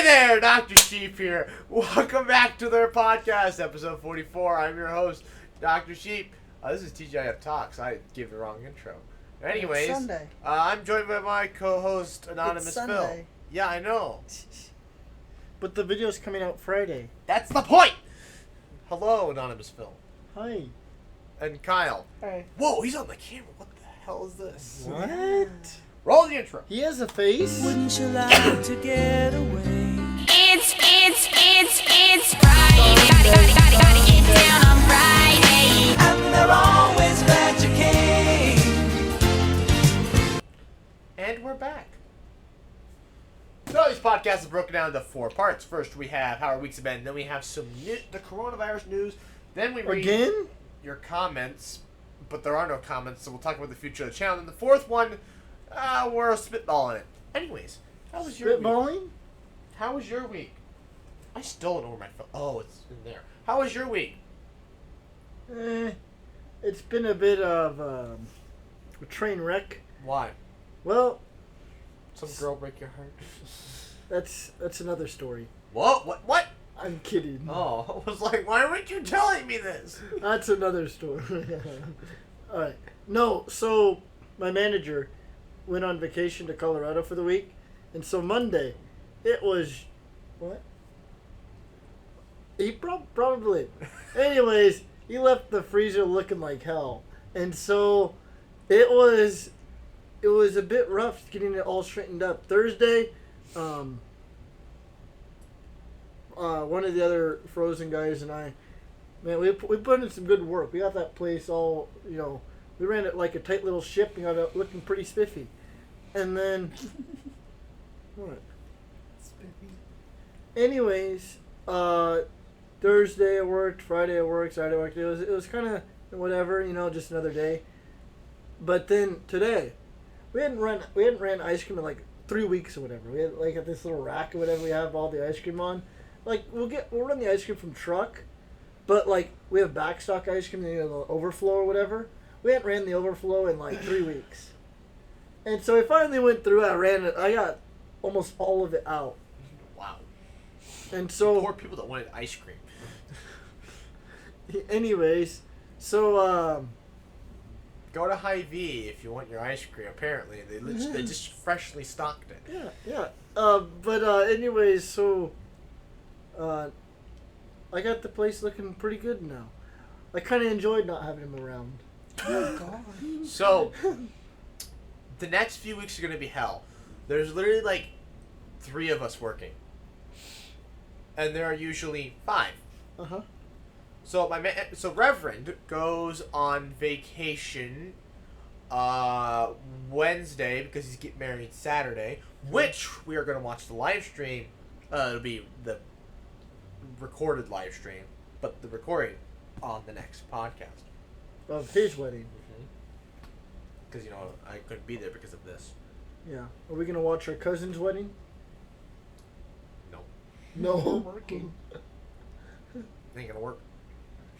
there, Dr. Sheep here. Welcome back to their podcast, episode 44. I'm your host, Dr. Sheep. This is TGIF Talks. I gave the wrong intro. Anyways, It's Sunday. I'm joined by my co-host, Anonymous It's Phil. Sunday. Yeah, I know. But the video's coming out Friday. That's the point! Hello, Anonymous Phil. Hi. And Kyle. Hi. Whoa, he's on the camera. What the hell is this? What? Roll the intro. He has a face? Wouldn't you like to get away? It's Friday. Gotta get down on Friday. And they're always glad you came. And we're back. So this podcast is broken down into 4 parts. First, we have how our weeks have been. Then we have the coronavirus news. Then we read Again? your comments, but there are no comments, so we'll talk about the future of the channel. And the fourth one, we're spitballing it. Anyways, how was your week? Spitballing? How was your week? I still don't know where my phone. Oh, it's in there. How was your week? It's been a bit of a train wreck. Why? Well, Some girl break your heart? that's another story. What? I'm kidding. Oh, I was like, why weren't you telling me this? That's another story. Alright. No, so my manager went on vacation to Colorado for the week. And so Monday, it was... What? He probably... Anyways, he left the freezer looking like hell. And so it was a bit rough getting it all straightened up. Thursday, one of the other Frozen guys and I, man, we put in some good work. We got that place all, we ran it like a tight little ship and got it looking pretty spiffy. And then, what? Spiffy. Anyways, Thursday I worked, Friday I worked, Saturday I worked. It was kind of whatever, just another day. But then today, we hadn't ran ice cream in like 3 weeks or whatever. We had like at this little rack or whatever we have all the ice cream on. Like we'll run the ice cream from truck, but like we have backstock ice cream, the overflow or whatever. We hadn't ran the overflow in like 3 weeks, and so I finally went through. I ran it. I got almost all of it out. Wow. And so Poor people that wanted ice cream. anyways, so Go to Hy-Vee if you want your ice cream. Apparently, they just freshly stocked it. yeah. But anyways, so I got the place looking pretty good now. I kind of enjoyed not having him around. Oh, God. So, the next few weeks are going to be hell. There's literally like 3 of us working. And there are usually 5. Uh-huh. So Reverend goes on vacation Wednesday because he's getting married Saturday, which we are going to watch the live stream. It'll be the recorded live stream, but the recording on the next podcast. Of his wedding. Because, I couldn't be there because of this. Yeah. Are we going to watch our cousin's wedding? No. No. We're working. Ain't going to work.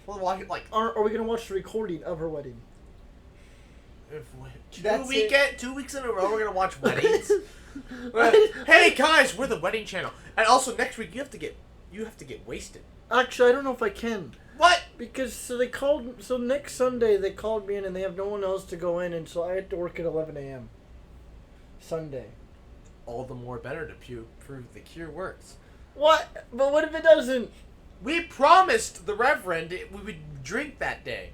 Well, watch it like... Are we going to watch the recording of her wedding? That's it. 2 weeks in a row we're going to watch weddings? Hey, guys, we're the wedding channel. And also, next week, you have to get wasted. Actually, I don't know if I can. What? Because so next Sunday they called me in and they have no one else to go in, and so I had to work at 11 a.m. Sunday. All the more better to prove the cure works. What? But what if it doesn't? We promised the Reverend we would drink that day.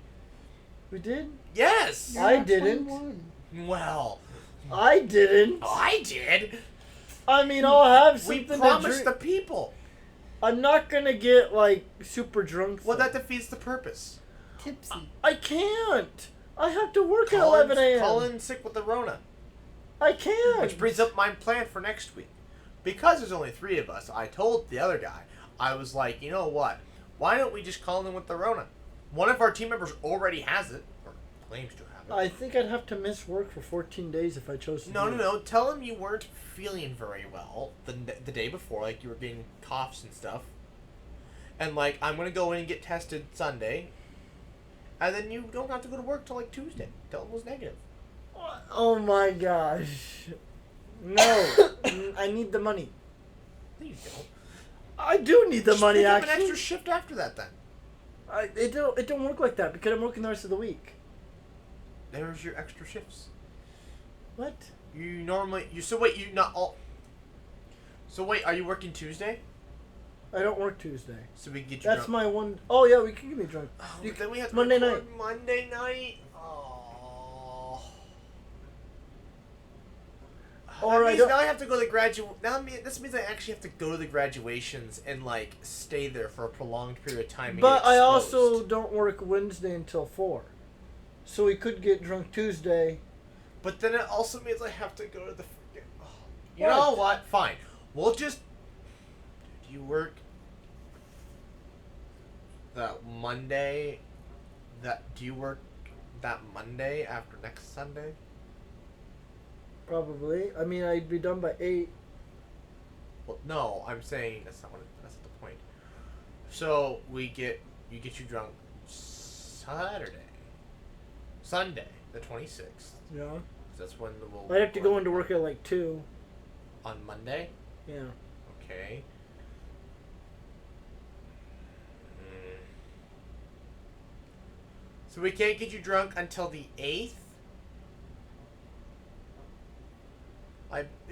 We did? Yes. I didn't. 21. Well, I didn't. I did. I mean, I'll have We something to promised drink. the people. I'm not gonna get like super drunk. Well, though. that defeats the purpose. Tipsy. I can't. I have to work at 11 a.m. Colin's sick with the Rona. I can't. Which brings up my plan for next week. Because there's only 3 of us, I told the other guy, I was like, you know what? Why don't we just call in with the Rona? One of our team members already has it, or claims to have it. I think I'd have to miss work for 14 days if I chose to. No. Tell him you weren't feeling very well the day before, like you were getting coughs and stuff. And like, I'm going to go in and get tested Sunday. And then you don't have to go to work till like Tuesday. Tell him it was negative. Oh my gosh. No. I need the money. No, you don't. I do need the Just money, pick up an actually. extra shift after that, then. It don't work like that because I'm working the rest of the week. There's your extra shifts. What? You normally so wait, you not all. So wait, are you working Tuesday? I don't work Tuesday. So we can get you That's drunk. my one. Oh yeah, we can get me drunk. Oh, You but then we have to Monday record night. Monday night. Oh. Or That I means don't- now I have to go to the this means I actually have to go to the graduations and like stay there for a prolonged period of time. And But get I exposed. also don't work Wednesday until 4. So we could get drunk Tuesday. But then it also means I have to go to the. Oh. You What? know what? Fine. We'll just. Do you work that Monday? Do you work that Monday after next Sunday? Probably. I mean, I'd be done by 8. Well, no, I'm saying that's not the point. So you get you drunk Sunday, the 26th. Yeah. That's when we'll. I'd have to go into work at like 2. On Monday. Yeah. Okay. Mm. So we can't get you drunk until the 8th?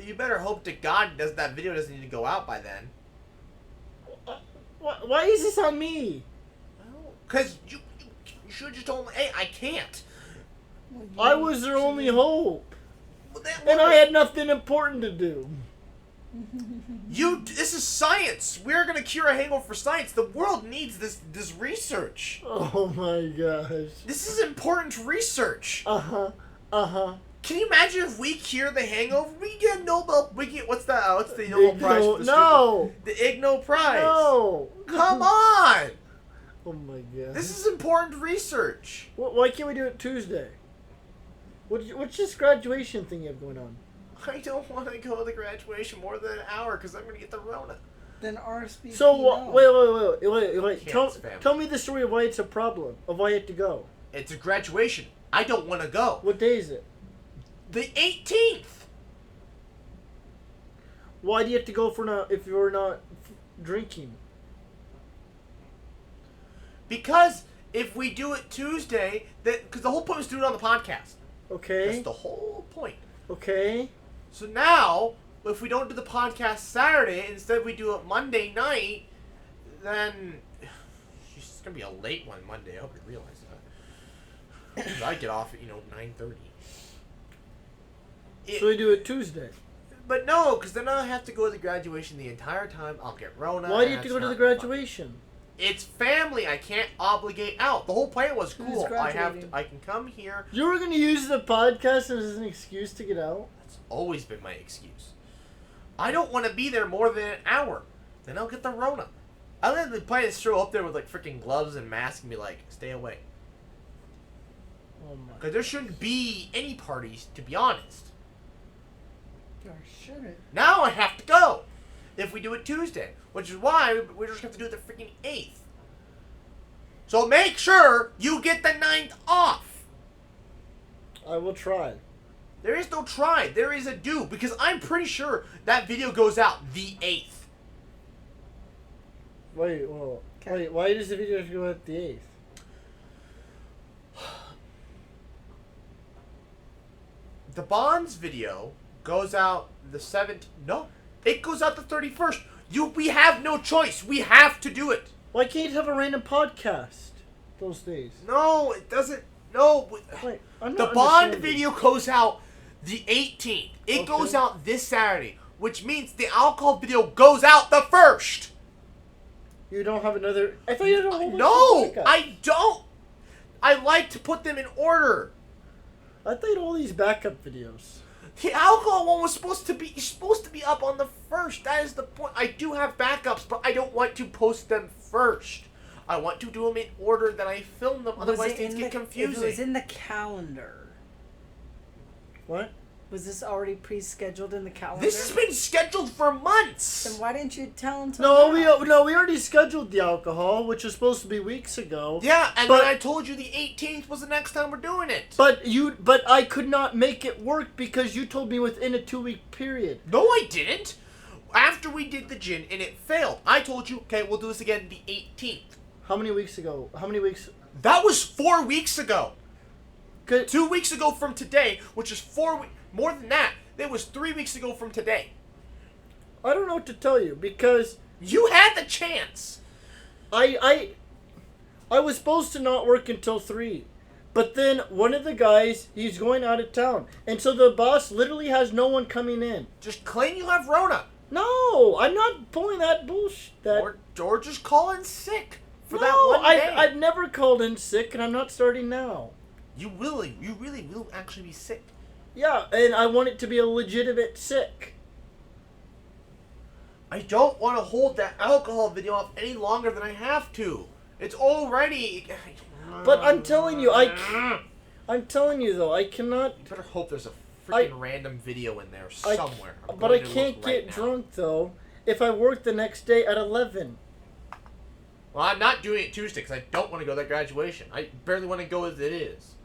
You better hope to God that video doesn't need to go out by then. Why is this on me? Because you should have just told me, hey, I can't. Well, I was their only hope. Well, that And I wasn't- had nothing important to do. This is science. We're going to cure a hangover for science. The world needs this research. Oh my gosh. This is important research. Uh-huh. Uh-huh. Can you imagine if we cure the hangover? We get a Nobel. What's the Nobel Prize? For the No. stupid- the Ig Nobel Prize. No. Come on. Oh my god. This is important research. Why can't we do it Tuesday? What's this graduation thing you have going on? I don't want to go to the graduation more than an hour because I'm going to get the Rona. Then RSVP. So no. wait. Can't spam. Tell me the story of why it's a problem, of why you have to go. It's a graduation. I don't want to go. What day is it? The 18th. Why do you have to go if you're not drinking? Because if we do it Tuesday, because the whole point was to do it on the podcast. Okay. That's the whole point. Okay. So now, if we don't do the podcast Saturday, instead we do it Monday night, then it's gonna be a late one Monday. I hope you realize that. 'Cause I get off at 9:30. So we do it Tuesday. But no, because then I have to go to the graduation the entire time. I'll get Rona. Why do you and have to it's go to the not fun. graduation? It's family. I can't obligate out. The whole plan was Who's cool. graduating? I can come here. You were gonna use the podcast as an excuse to get out? That's always been my excuse. I don't want to be there more than an hour. Then I'll get the Rona. I literally plan to show up there with like freaking gloves and mask and be like, stay away. Oh my. Because there shouldn't be any parties, to be honest. Or should it? Now I have to go. If we do it Tuesday. Which is why we just have to do it the freaking 8th. So make sure you get the 9th off. I will try. There is no try. There is a do. Because I'm pretty sure that video goes out the 8th. Wait, why does the video have to go at the 8th? The Bonds video goes out the 7th. No. It goes out the 31st. We have no choice. We have to do it. Why can't you have a random podcast those days? No, it doesn't. No. Wait, I'm The not Bond understanding. video goes out the 18th. It Okay. goes out this Saturday, which means the alcohol video goes out the 1st. You don't have another. I thought you had a whole bunch No, of backups. I don't. I like to put them in order. I thought you had all these backup videos. The alcohol one was supposed to be up on the 1st. That is the point. I do have backups, but I don't want to post them first. I want to do them in order that I film them. Otherwise, things get If it was confusing. in the calendar, What? was this already pre-scheduled in the calendar? This has been scheduled for months. Then why didn't you tell him? No, we already scheduled the alcohol, which was supposed to be weeks ago. Yeah, and But- then I told you the 18th was the next time we're doing it. But I could not make it work because you told me within a 2-week period. No, I didn't. after we did the gin and it failed, I told you, okay, we'll do this again the 18th. How many weeks ago? How many weeks? That was 4 weeks ago. Good. 2 weeks ago from today, which is 4 weeks. More than that, it was 3 weeks ago from today. I don't know what to tell you because You had the chance. I was supposed to not work until 3. But then one of the guys, he's going out of town. And so the boss literally has no one coming in. Just claim you have Rona. No, I'm not pulling that bullshit. Or just call in sick for no, that one day. I've never called in sick, and I'm not starting now. You really will actually be sick. Yeah, and I want it to be a legitimate sick. I don't want to hold that alcohol video up any longer than I have to. It's already... But I'm telling you, I'm telling you though, I cannot. You better hope there's a freaking random video in there somewhere. But I can't get drunk though if I work the next day at 11. Well, I'm not doing it Tuesday because I don't want to go to that graduation. I barely want to go as it is.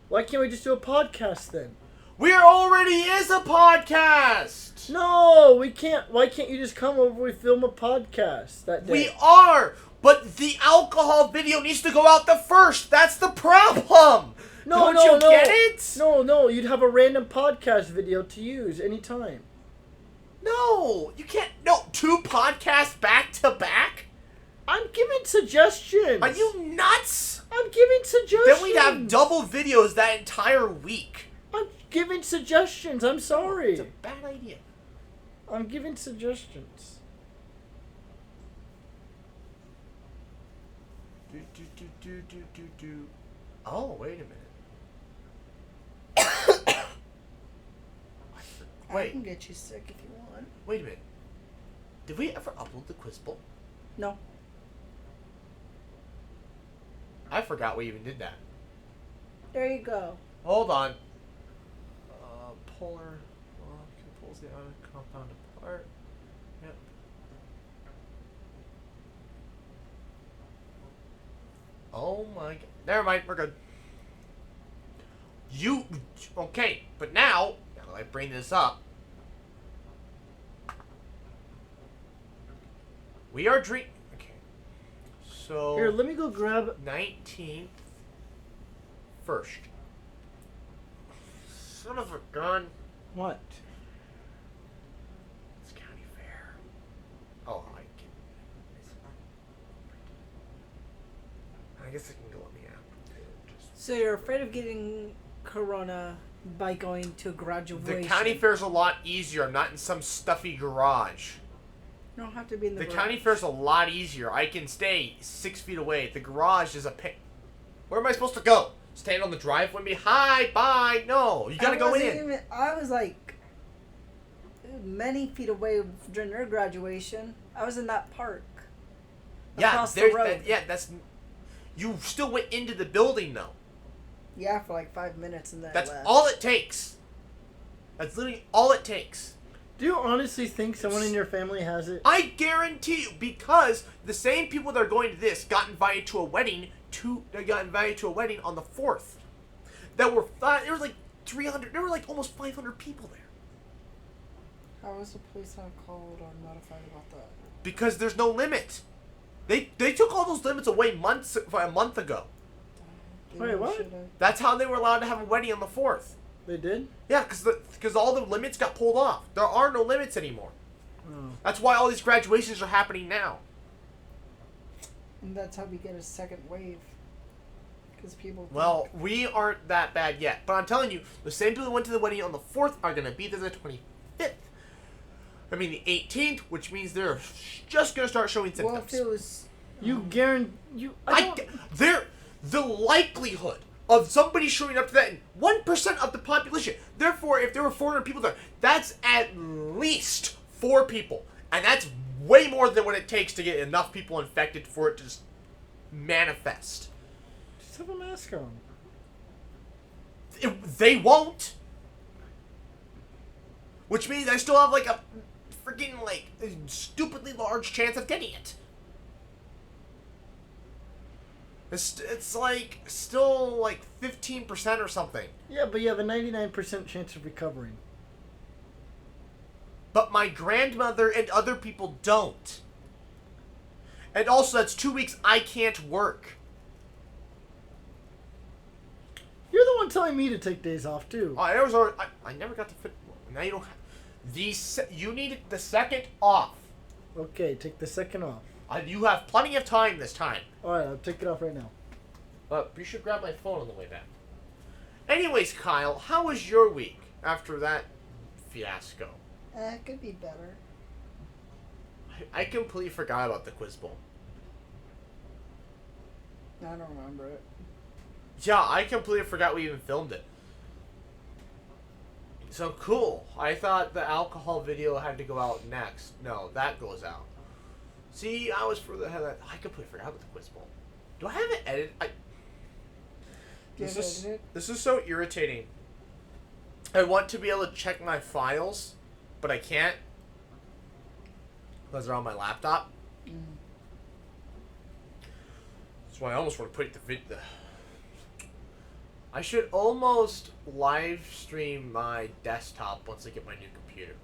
Why can't we just do a podcast then? There already is a podcast! No, we can't. Why can't you just come over and film a podcast that day? We are! But the alcohol video needs to go out the first! That's the problem! No, Don't you get it? No, you'd have a random podcast video to use anytime. No, you can't. No, 2 podcasts back to back? I'm giving suggestions. Are you nuts? I'm giving suggestions. Then we'd have double videos that entire week. I'm giving suggestions. I'm sorry. It's a bad idea. I'm giving suggestions. Do. Oh, wait a minute. I Wait, can get you sick if you want. wait a minute. Did we ever upload the quiz bowl? No. I forgot we even did that. There you go. Hold on. Polar pulls the ion compound apart. Yep. Oh my god. Never mind, we're good. Okay, but now that I bring this up, we are Okay. So Here, let me go grab. 19th first. Son of a gun. What? It's county fair. Oh, I guess I can go on the app. So you're afraid of getting corona by going to a graduation? The county fair's a lot easier. I'm not in some stuffy garage. You don't have to be in the The garage. county fair's a lot easier. I can stay 6 feet away. The garage is a pain. Where am I supposed to go? Stand on the driveway and be, hi, bye. No, you gotta go in. I was like many feet away during your graduation. I was in that park. Yeah, Across the there's road. that's. You still went into the building though. Yeah, for like 5 minutes and then That's I left. all it takes. That's literally all it takes. Do you honestly think someone in your family has it? I guarantee you, because the same people that are going to this got invited to a wedding. Got invited to a wedding on the 4th. There were like 300. There were like almost 500 people there. How was the police not called or notified about that? Because there's no limit. They took all those limits away a month ago. Wait, what? That's how they were allowed to have a wedding on the 4th. They did? Yeah, because all the limits got pulled off. There are no limits anymore. Oh. That's why all these graduations are happening now. And that's how we get a second wave. Because people. Well, we aren't that bad yet. But I'm telling you, the same people who went to the wedding on the 4th are going to be there the 25th. I mean the 18th, which means they're just going to start showing symptoms. Well, if it was. You guarantee you? I don't. The likelihood of somebody showing up to that, 1% of the population. Therefore, if there were 400 people there, that's at least 4 people. And that's way more than what it takes to get enough people infected for it to just manifest. Just have a mask on. They won't. Which means I still have like a freaking like a stupidly large chance of getting it. It's like still like 15% or something. Yeah, but you have a 99% chance of recovering. but my grandmother and other people don't. And also, that's 2 weeks I can't work. You're the one telling me to take days off too. I never got to fit. Now you don't have. You need the second off. Okay, take the second off. You have plenty of time this time. Alright, I'll take it off right now. But you should grab my phone on the way back. Anyways, Kyle, how was your week after that fiasco? It could be better. I completely forgot about the quiz bowl. I don't remember it. Yeah, I completely forgot we even filmed it. So cool. I thought the alcohol video had to go out next. No, that goes out. See, I was further ahead of that. I completely forgot about the quiz bowl. Do I have it edited? This is so irritating. I want to be able to check my files, but I can't because they're on my laptop. That's why I almost want to put the video. I should almost live stream my desktop once I get my new computer,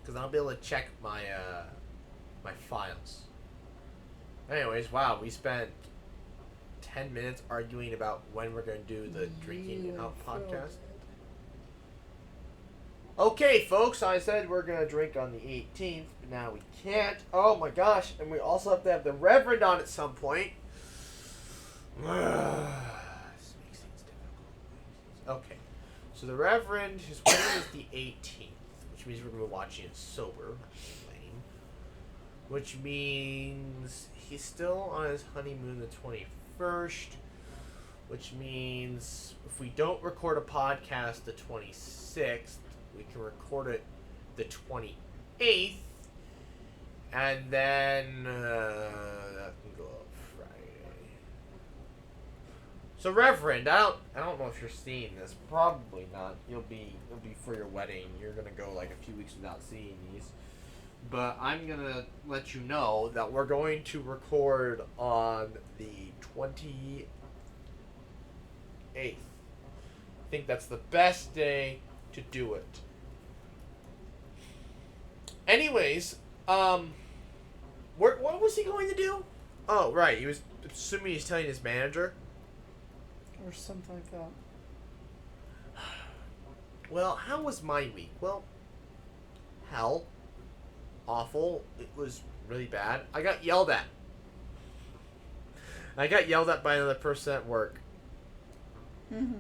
because I'll be able to check my my files. Anyways, wow, we spent 10 minutes arguing about when we're going to do the drinking out podcast. Okay, folks, I said we're going to drink on the 18th, but now we can't. Oh my gosh, and we also have to have the Reverend on at some point. This makes things difficult. Okay, so the Reverend, his wedding is the 18th, which means we're going to be watching it sober. Lame. Which means he's still on his honeymoon the 21st, which means if we don't record a podcast the 26th, we can record it the 28th, and then that can go up Friday. So Reverend, I don't know if you're seeing this. Probably not. It'll be for your wedding. You're gonna go like a few weeks without seeing these. But I'm gonna let you know that we're going to record on the 28th. I think that's the best day to do it. Anyways, what was he going to do? Oh, right. He was assuming he's telling his manager. Or something like that. Well, how was my week? Well, hell. Awful. It was really bad. I got yelled at. I got yelled at by another person at work. Mm-hmm.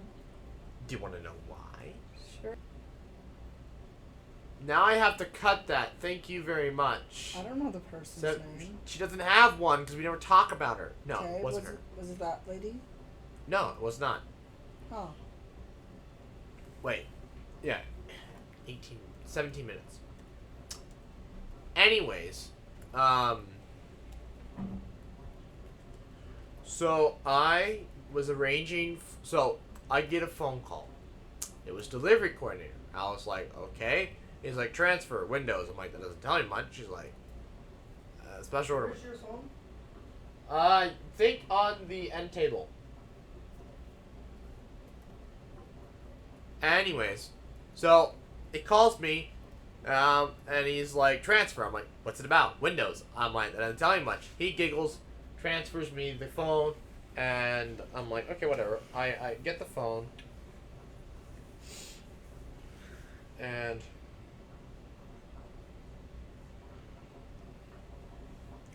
Do you want to know why? Sure. Now I have to cut that. Thank you very much. I don't know the person's So, name. she doesn't have one because we never talk about her. No, Okay, it wasn't her. Was it that lady? No, it was not. Oh. Wait. Yeah. 17 minutes. Anyways, so I was arranging, so I get a phone call. It was delivery coordinator. I was like, okay. He's like, transfer, Windows. I'm like, that doesn't tell me much. She's like, special order. Where's your phone? I think on the end table. Anyways, so it calls me, and he's like, transfer. I'm like, what's it about? Windows. I'm like, that doesn't tell me much. He giggles, transfers me the phone, and I'm like, okay, whatever. I get the phone, and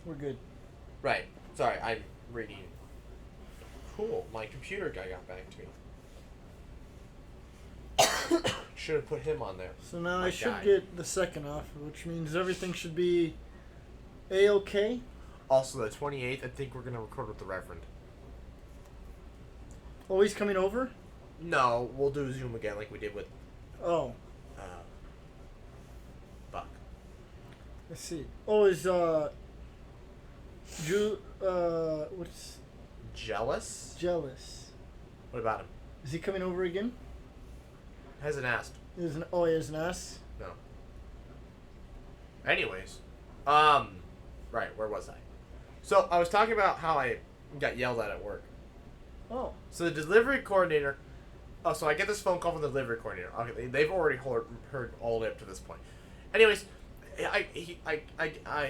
We're good. right. Sorry, I'm reading. Cool. My computer guy got back to me. Should have put him on there. So now My I should guy. get the second off, which means everything should be A-okay. Also, the 28th, I think we're going to record with the Reverend. Oh, he's coming over? No, we'll do Zoom again like we did with Oh, Buck. let's see. Oh, is, what's Jealous? jealous? What about him? Is he coming over again? Hasn't asked. He is he has an ass? No. Anyways. Right, where was I? So, I was talking about how I got yelled at work. Oh. So, the delivery coordinator... Oh, so I get this phone call from the delivery coordinator. Okay, they've already heard all the way up to this point. Anyways,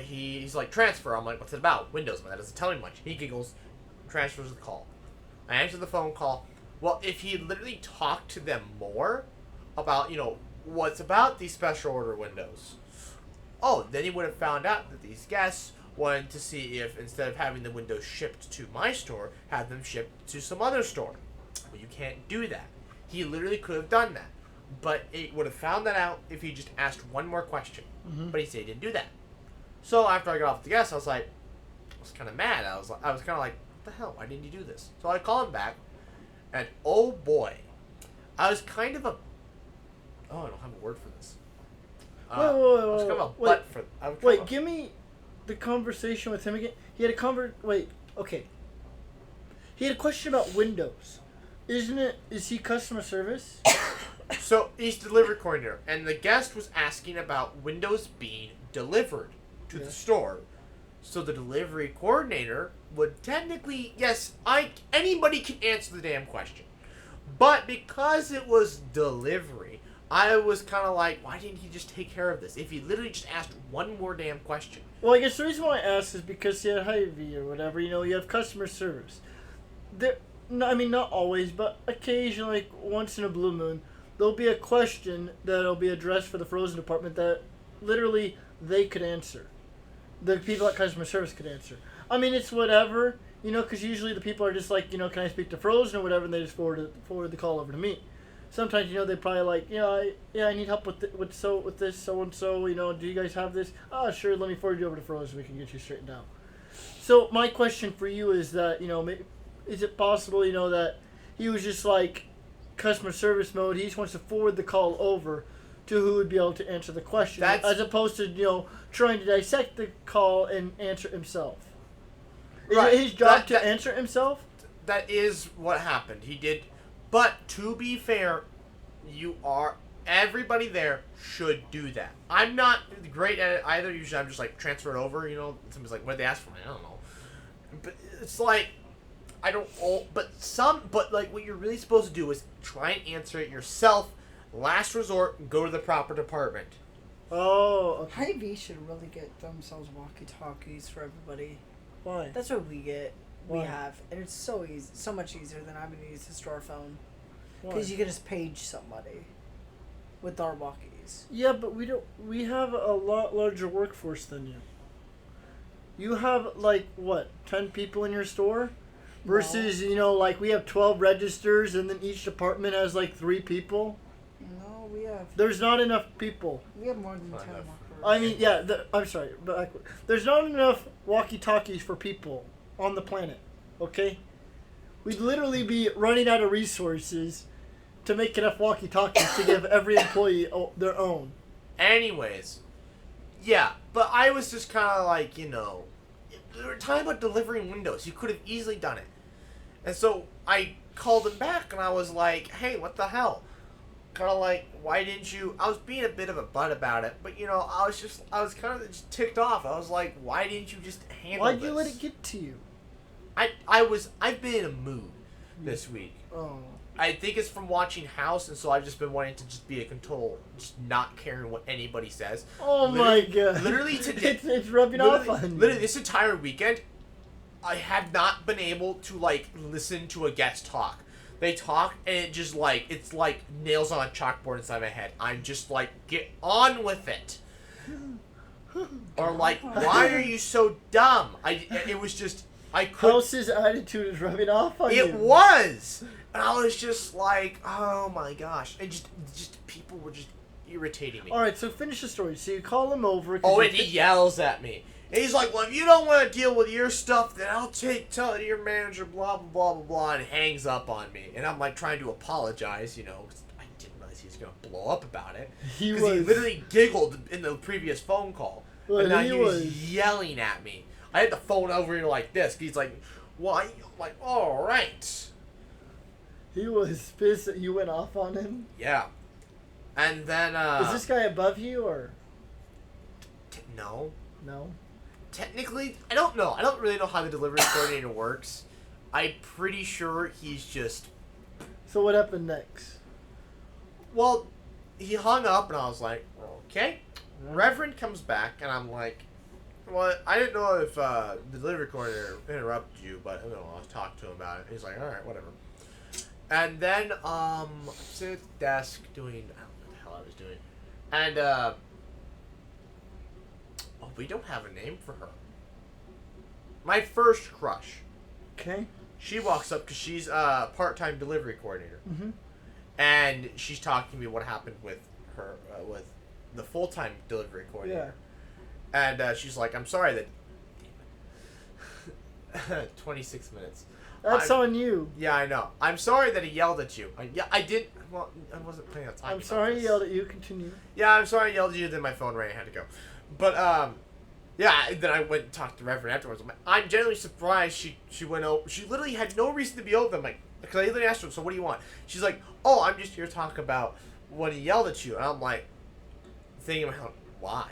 he's like, transfer. I'm like, what's it about? Windows, man. That doesn't tell me much. He giggles, transfers the call. I answer the phone call. Well, if he literally talked to them more about, what's about these special order windows, then he would have found out that these guests wanted to see if, instead of having the windows shipped to my store, have them shipped to some other store. Well, you can't do that. He literally could have done that. But it would have found that out if he just asked one more question. Mm-hmm. But he said he didn't do that. So after I got off the guest, I was kind of mad. I was kind of like, what the hell? Why didn't you do this? So I called him back, and oh boy, I was kind of I don't have a word for this. I was kind of a butt for. Wait, give me the conversation with him again. He had a okay. He had a question about Windows. Is he customer service? So he's delivery coordinator, and the guest was asking about Windows being delivered to the store. So the delivery coordinator would technically, yes, anybody can answer the damn question, but because it was delivery, I was kind of like, why didn't he just take care of this? If he literally just asked one more damn question. Well, I guess the reason why I asked is because he had Hy-Vee or whatever. You have customer service. Not always, but occasionally, like once in a blue moon, there'll be a question that'll be addressed for the frozen department that literally they could answer. The people at customer service could answer. It's whatever, because usually the people are just like, can I speak to frozen or whatever, and they just forward the call over to me. Sometimes, they probably like, I need help with this, so-and-so, do you guys have this? Oh, sure, let me forward you over to frozen, we can get you straightened out. So my question for you is that, is it possible, that he was just like customer service mode, he just wants to forward the call over to who would be able to answer the question, as opposed to, trying to dissect the call and answer himself. Right. Is it his job to answer himself? That is what happened. He did. But to be fair, everybody there should do that. I'm not great at it either. Usually I'm just like, transfer it over, Somebody's like, what did they ask for? I don't know. But it's like, but like what you're really supposed to do is try and answer it yourself. Last resort, go to the proper department. Oh, okay. Hy-Vee should really get themselves walkie-talkies for everybody. Why? That's what we get. Why? We have, and it's so easy, so much easier than having to use the store phone. Why? Because you can just page somebody with our walkies. Yeah, but we don't. We have a lot larger workforce than you. You have 10 people in your store, versus like we have 12 registers, and then each department has 3 people. No, we have. There's not enough people. We have more than 10 enough. workers. I'm sorry, but there's not enough walkie-talkies for people on the planet. Okay, we'd literally be running out of resources to make enough walkie-talkies to give every employee their own. Anyways, yeah, but I was just kind of like, we were talking about delivering windows. You could have easily done it. And so I called him back and I was like, hey, what the hell? Kind of like, why didn't you? I was being a bit of a butt about it, but I was kind of just ticked off. I was like, why didn't you just handle Why'd this? you let it get to you? I've been in a mood this week. Oh. I think it's from watching House, and so I've just been wanting to just be a control, just not caring what anybody says. Oh my god. Literally today. It's rubbing off on you. Literally this entire weekend, I have not been able to listen to a guest talk. They talk, and it just it's like nails on a chalkboard inside my head. I'm just like, get on with it. Or why are you so dumb? It was just, I couldn't. House's attitude is rubbing off on you. It was! And I was just like, oh my gosh. And just people were just irritating me. Alright, so finish the story. So you call him over. Oh, and he yells at me. And he's like, well, if you don't want to deal with your stuff, then I'll tell it to your manager, blah, blah, blah, blah, blah, and hangs up on me. And I'm trying to apologize, 'cause I didn't realize he was going to blow up about it. Because he literally giggled in the previous phone call. Well, and now he was yelling at me. I had the phone over here like this. He's like, why? I'm like, all right. He was pissed that you went off on him? Yeah. And then, Is this guy above you, or? No. No? Technically, I don't know. I don't really know how the delivery coordinator works. I'm pretty sure he's just... So what happened next? Well, he hung up, and I was like, okay, Reverend comes back, and I'm like, well, I didn't know if the delivery coordinator interrupted you, but I don't know, I'll talk to him about it. He's like, all right, whatever. And then, I'm sitting at the desk doing, I don't know what the hell I was doing. And, oh, we don't have a name for her. My first crush. Okay. She walks up because she's a part-time delivery coordinator. Mm-hmm. And she's talking to me what happened with her, with the full-time delivery coordinator. Yeah. And she's like, I'm sorry that... Damn it. 26 minutes. That's on you. Yeah, I know. I'm sorry that he yelled at you. Yeah, I did... Well, I wasn't planning on talking I'm sorry about he yelled at you. Continue. Yeah, I'm sorry I yelled at you, then my phone rang and I had to go. But, yeah, then I went and talked to Reverend afterwards. I'm genuinely surprised she went over. She literally had no reason to be over. I'm like, because I literally asked her, so what do you want? She's like, oh, I'm just here to talk about when he yelled at you. And I'm like, thinking about, why?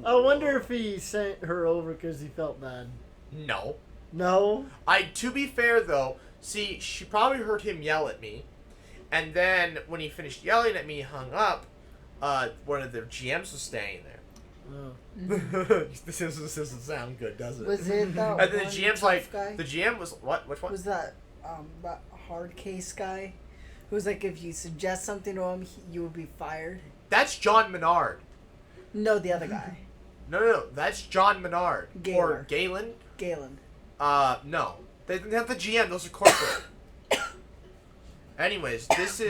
I wonder if he sent her over because he felt bad. No. No? To be fair, though, see, she probably heard him yell at me. And then, when he finished yelling at me, he hung up, one of the GMs was standing there. Oh. This doesn't sound good, does it? Was it that And then the one GM's tough like, guy? the GM was, what? Which one? Was that hard case guy? Who was like, if you suggest something to him, you would be fired? That's John Menard. No, the other guy. No, that's John Menard. Or Gaylor. Galen. Galen. No. They didn't have the GM, those are corporate. Anyways, this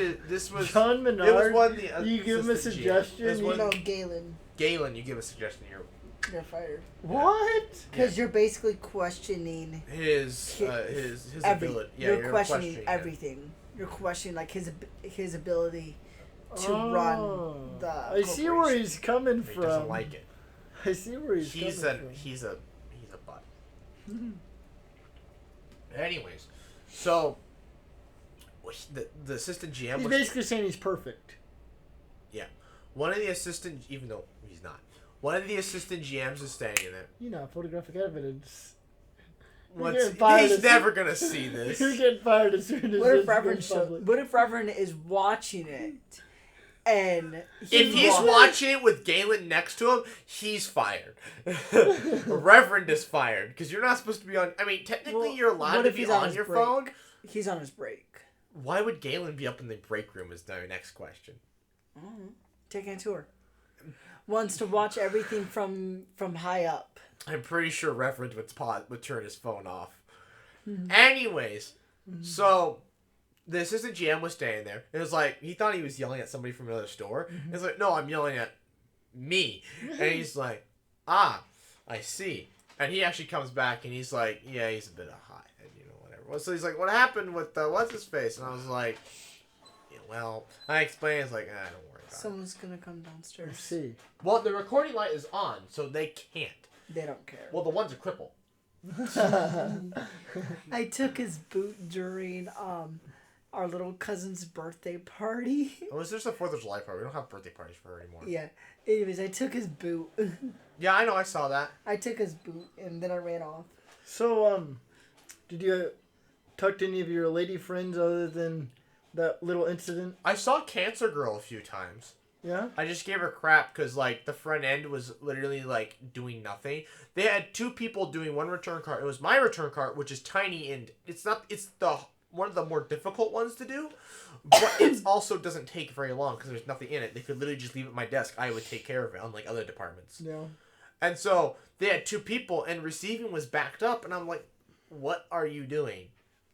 was... John Menard, it was one of the, you give him a assistant GM. suggestion? It was one- No, Galen. Galen, you give a suggestion here. You're fired. What? Because you're basically questioning His ability. Yeah, you're questioning it. everything. You're questioning like his ability to Oh. run the. I see where he's coming He from. doesn't like it. I see where he's He's coming a from. he's a butt. Anyways, so the assistant GM He's was basically saying he's perfect. one of the assistant, even though he's not. One of the assistant GMs is standing there. You know, photographic evidence. What's, getting fired he's as- never gonna see this. You're getting fired as soon as What if this Reverend goes public. What if Reverend is watching it, and If he's watching it with Galen next to him, he's fired. Reverend is fired because you're not supposed to be on. I mean, technically, Well, you're allowed what to if be he's on on his your break? phone. he's on his break, Why would Galen be up in the break room? Is the next question. taking a tour, wants to watch everything from high up. I'm pretty sure Reverend would turn his phone off. Anyways, so the assistant GM was standing there. It was like he thought he was yelling at somebody from another store. It's like, no, I'm yelling at me. And he's like, ah, I see. And he actually comes back and he's like, yeah, he's a bit of high, and whatever. Well, so he's like, what happened with what's his face? And I was like, yeah, well, I explained. It's like, don't worry about it. Someone's gonna come downstairs. Let's see. Well, the recording light is on, so they can't. They don't care. Well, the one's a cripple. I took his boot during our little cousin's birthday party. Oh, it's just a 4th of July party. We don't have birthday parties for her anymore. Yeah. Anyways, I took his boot. Yeah, I know. I saw that. I took his boot and then I ran off. So, did you talk to any of your lady friends other than that little incident? I saw Cancer Girl a few times. Yeah? I just gave her crap because, like, the front end was literally, like, doing nothing. They had 2 people doing one return cart. It was my return cart, which is tiny, and it's one of the more difficult ones to do, but it also doesn't take very long because there's nothing in it. They could literally just leave it at my desk. I would take care of it, unlike other departments. Yeah. And so they had 2 people, and receiving was backed up, and I'm like, what are you doing?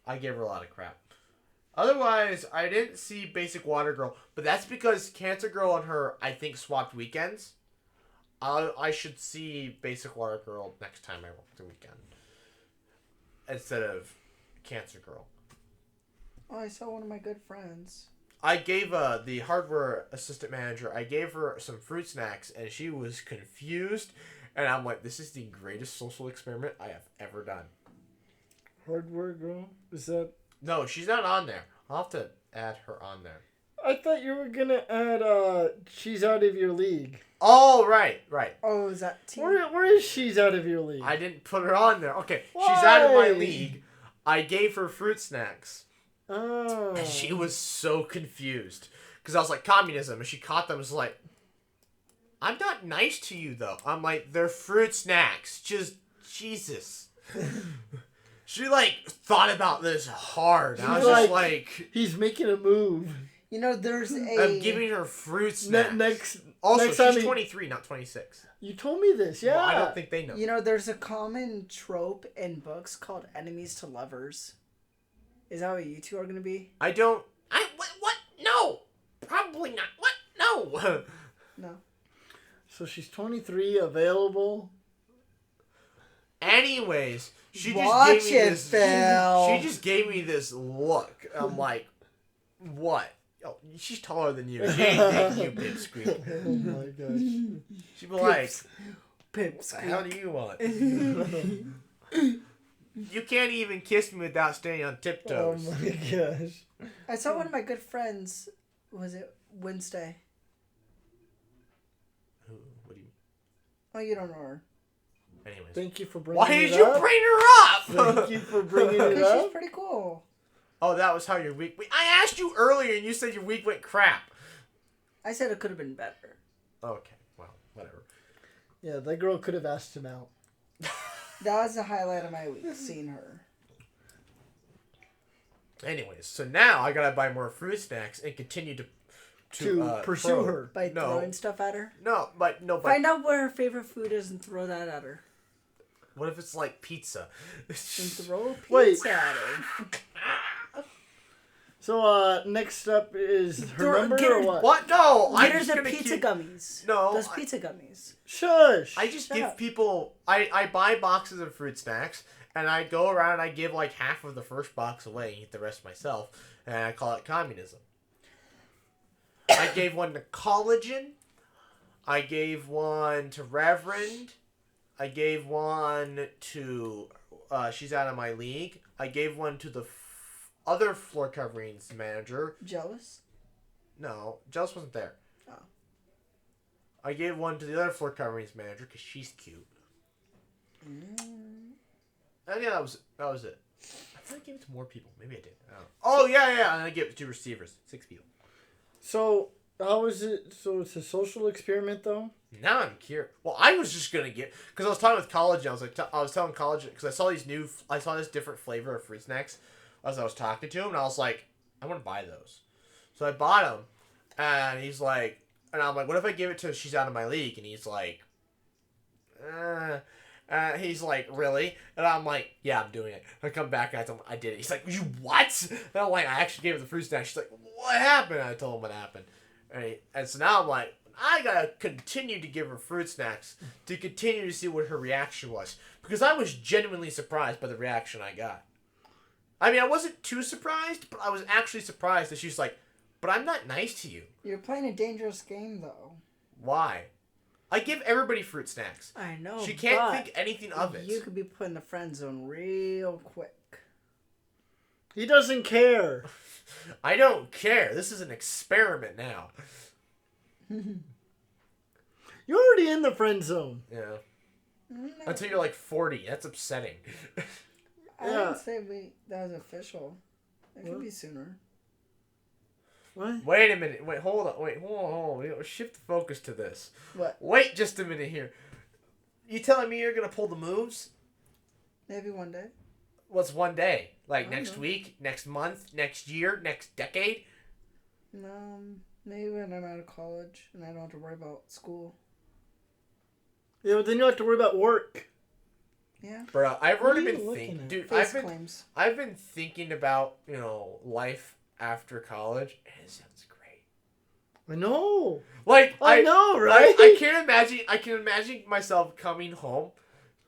I gave her a lot of crap. Otherwise, I didn't see Basic Water Girl, but that's because Cancer Girl and her, I think, swapped weekends. I should see Basic Water Girl next time I work the weekend instead of Cancer Girl. Oh, I saw one of my good friends. I gave the hardware assistant manager, I gave her some fruit snacks, and she was confused. And I'm like, this is the greatest social experiment I have ever done. Hardware girl? Is that... No, she's not on there. I'll have to add her on there. I thought you were gonna add, She's Out of Your League. Oh, right. Oh, is that T? Where is She's Out of Your League? I didn't put her on there. Okay, Why? she's out of my league. I gave her fruit snacks. Oh. And she was so confused. Because I was like, communism. And she caught them and was like, I'm not nice to you, though. I'm like, they're fruit snacks. Just, Jesus. She, like, thought about this hard. I was just like... He's making a move. You know, there's I'm giving her fruit snacks. Next she's 23, not 26. You told me this, yeah. Well, I don't think they know. You know, there's a common trope in books called enemies to lovers. Is that what you two are going to be? What? No! Probably not. What? No! No. So she's 23, available. Anyways, she Watch just gave me it, this. Phil. She just gave me this look. I'm like, what? Oh, she's taller than you. She ain't big, you pipsqueak. Oh my gosh. She'd be like, Pips. what the hell do you want? You can't even kiss me without staying on Oh tiptoes. my gosh. I saw one of my good friends. Was it Wednesday? What do you? Oh, you don't know her. Anyways, Thank you for bringing why it did you up. bring her up? Thank you for bringing it Because she's up. pretty cool. Oh, that was how your week. I asked you earlier, and you said your week went crap. I said it could have been better. Okay, well, whatever. Yeah, that girl could have asked him out. That was the highlight of my week, seeing her. Anyways, so now I gotta buy more fruit snacks and continue to pursue throw. her. By No. throwing stuff at her. But Find out what her favorite food is and throw that at her. what if it's like pizza? And throw a Wait. pizza at her. So, next up is her Throw- number get or her- what? What? No, I'm Get her just the gonna pizza keep. gummies. No, Those I- pizza gummies. Shush. I just Shut give up. people. I buy boxes of fruit snacks and I go around and I give like half of the first box away and eat the rest myself, and I call it communism. I gave one to Collagen. I gave one to Reverend. I gave one to. She's out of my league. I gave one to the other floor coverings manager. Jealous? No, Jealous wasn't there. Oh. I gave one to the other floor coverings manager because she's cute. And yeah, that was it. I thought I gave it to more people. Maybe I did. I don't know. Oh yeah, and I gave it to receivers. 6 people. So, how is it? So, it's a social experiment, though? Now I'm curious. Well, I was just gonna get because I was talking with College. I was like, I was telling College because I saw this different flavor of fruit snacks as I was talking to him, and I was like, I want to buy those. So I bought them, and he's like, and I'm like, what if I give it to? She's out of my league, and he's like, he's like, really? And I'm like, yeah, I'm doing it. I come back and I tell him I did it. He's like, you what? And I'm like, I actually gave her the fruit snack. She's like, what happened? And I told him what happened. And so now I'm like, I gotta continue to give her fruit snacks to continue to see what her reaction was. Because I was genuinely surprised by the reaction I got. I mean, I wasn't too surprised, but I was actually surprised that she's like, but I'm not nice to you. You're playing a dangerous game, though. Why? I give everybody fruit snacks. I know. She can't but think anything of it. You could be put in the friend zone real quick. He doesn't care. I don't care. This is an experiment now. You're already in the friend zone. Yeah. No, Until you're like 40. That's upsetting. I Yeah. didn't say that was official. It could be sooner. What? Wait a minute. Wait, hold on. Hold on. Shift the focus to this. What? Wait just a minute here. You telling me you're going to pull the moves? Maybe one day. What's one day? Like I next don't know. week? Next month? Next year? Next decade? Maybe when I'm out of college and I don't have to worry about school. Yeah, but then you don't have to worry about work. Yeah. Bro, I've What already are you been looking thinking. at? Dude, Face claims. I've been thinking about, life after college, and it sounds great. I know. Like I know, right? I can imagine myself coming home